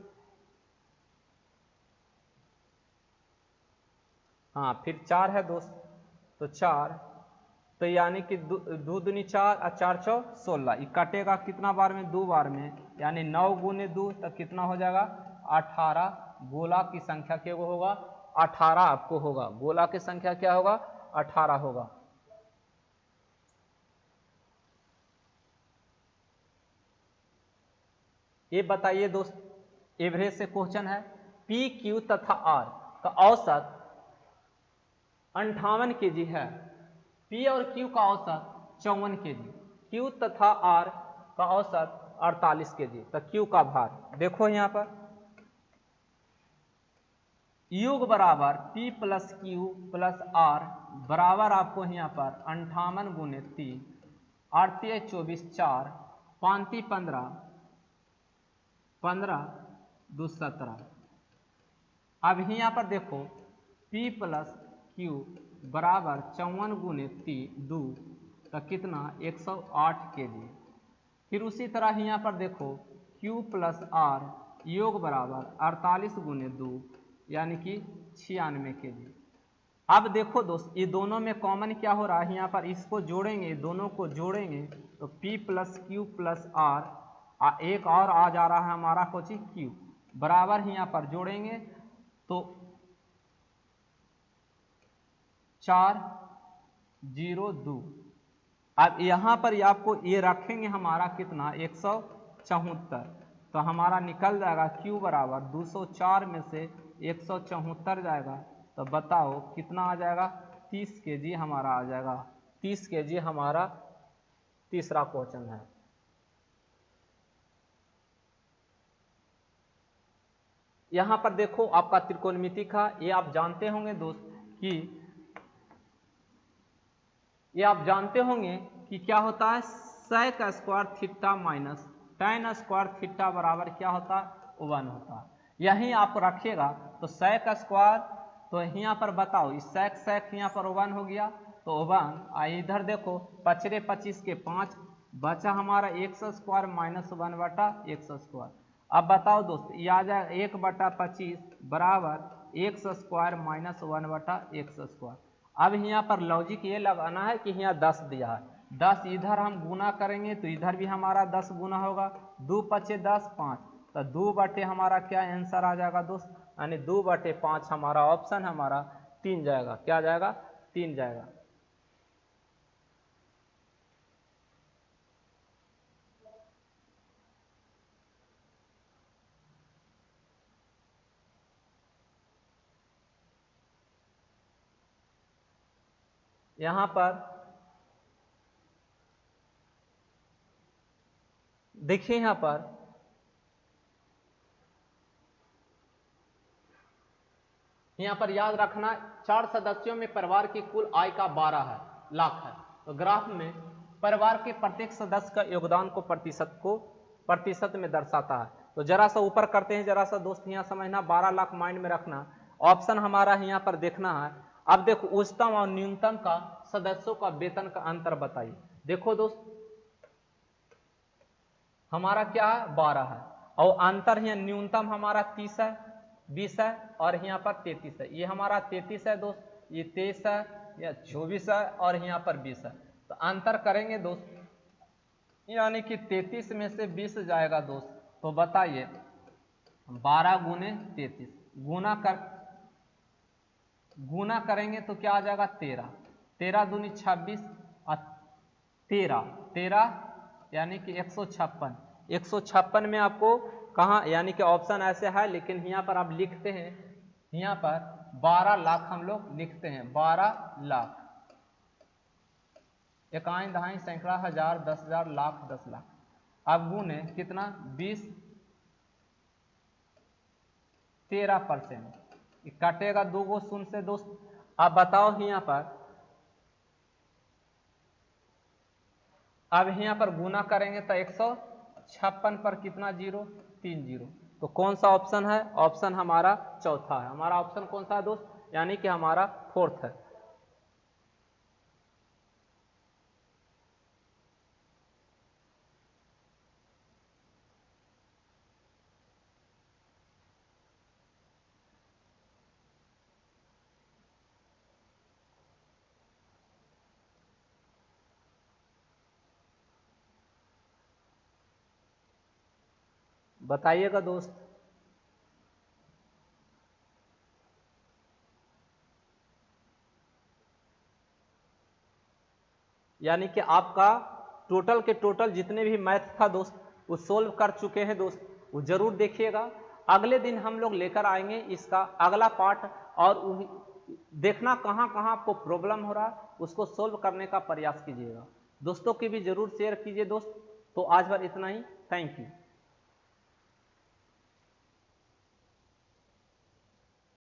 S1: हाँ फिर 4 है दोस्त, तो 4, तो यानी कि 2 दूनी 4 और 4 चौ 16, ये कटेगा कितना बार में 2 बार में, यानी 9 गुने 2 तो कितना हो जाएगा 18। गोला की संख्या क्या होगा 18 आपको होगा, गोला की संख्या क्या होगा 18 होगा। ये बताइए दोस्त एवरेज से क्वेश्चन है, पी क्यू तथा आर का औसत 58 kg है। P और Q का औसत 54 kg, Q तथा R का औसत 48 kg। तो Q का भार देखो यहाँ पर योग बराबर P plus Q plus R बराबर आपको यहाँ पर 58 गुने 3, 8 24 4, 5 15, 15 2 17। अब यहाँ पर देखो P प्लस Q बराबर 54 गुने 2 तो कितना 108 kg। फिर उसी तरह यहाँ पर देखो Q प्लस R योग बराबर 48 गुने 2 यानी कि 96 kg। अब देखो दोस्त ये दोनों में कॉमन क्या हो रहा है, यहाँ पर इसको जोड़ेंगे, दोनों को जोड़ेंगे तो P plus Q plus R एक और आ जा रहा है हमारा कोची Q बराबर यहाँ पर जोड़ेंगे तो 402। अब यहाँ पर आपको ये रखेंगे हमारा कितना 174 तो हमारा निकल जाएगा Q बराबर 204 में से 174 जाएगा तो बताओ कितना आ जाएगा 30 kg हमारा आ जाएगा। 30 kg हमारा तीसरा क्वेश्चन है। यहाँ पर देखो आपका त्रिकोणमिति का ये आप जानते होंगे दोस्त कि ये आप जानते होंगे कि क्या होता है sec square theta minus tan square theta बराबर क्या होता है 1 होता है। यही आप रखिएगा तो sec स्क्वायर तो यहाँ पर बताओ इस sec यहाँ पर 1 हो गया तो 1 इधर देखो 5 25 के 5 बचा हमारा x स्क्वायर माइनस 1 बटा x स्क्वायर। अब बताओ दोस्त ये आ जाए 1 बटा 25 बराबर x स्क्वायर माइनस 1 बटा x स्क्वायर। अब यहाँ पर लॉजिक ये लगाना है कि यहाँ 10 दिया है, 10 इधर हम गुना करेंगे तो इधर भी हमारा 10 गुना होगा, 2 पचे 10 5 तो 2 बटे हमारा क्या आंसर आ जाएगा दोस्त, यानी 2 बटे 5 हमारा ऑप्शन हमारा 3 जाएगा। क्या जाएगा 3 जाएगा। यहाँ पर देखिए यहाँ पर याद रखना 4 सदस्यों में परिवार की कुल आय का 12 लाख है। तो ग्राफ में परिवार के प्रत्येक सदस्य का योगदान को प्रतिशत में दर्शाता है। तो जरा सा ऊपर करते हैं, जरा सा दोस्त यहाँ समझना 12 लाख माइंड में रखना। ऑप्शन हमारा यहाँ पर देखना है। अब देखो उच्चतम और न्यूनतम का सदस्यों का वेतन का अंतर बताइए। देखो दोस्त हमारा क्या है 12 है और अंतर है न्यूनतम हमारा 30 है, 20 है और यहाँ पर 33 है। ये हमारा 33 है दोस्त, ये 23 है या 24 है और यहाँ पर 20 है। तो अंतर करेंगे दोस्त यानी कि 33 में से 20 जाएगा दोस्त। तो बताइए 12 गुने 33 गुना करेंगे तो क्या आ जाएगा 13, 13 दूनी 26 और 13 यानी कि 156। 156 में आपको कहाँ यानी कि ऑप्शन ऐसे है, लेकिन यहाँ पर आप लिखते हैं यहाँ पर 12 लाख हम लोग लिखते हैं 12 लाख। इकाई दहाई सैकड़ा हजार 10,000 लाख 10 लाख। अब गुने कितना 20 13%। काटेगा 2 गो शून्य से दोस्त। अब बताओ यहाँ पर अब यहाँ पर गुना करेंगे तो 156 पर कितना 0 3 0। तो कौन सा ऑप्शन है, ऑप्शन हमारा चौथा है। हमारा ऑप्शन कौन सा है दोस्त, यानी कि हमारा 4th है। बताइएगा दोस्त। यानी कि आपका टोटल के टोटल जितने भी मैथ था दोस्त वो सोल्व कर चुके हैं दोस्त, वो जरूर देखिएगा। अगले दिन हम लोग लेकर आएंगे इसका अगला पार्ट और देखना कहाँ कहाँ आपको प्रॉब्लम हो रहा है, उसको सोल्व करने का प्रयास कीजिएगा। दोस्तों की भी जरूर शेयर कीजिए दोस्त। तो आज भर इतना ही, थैंक यू।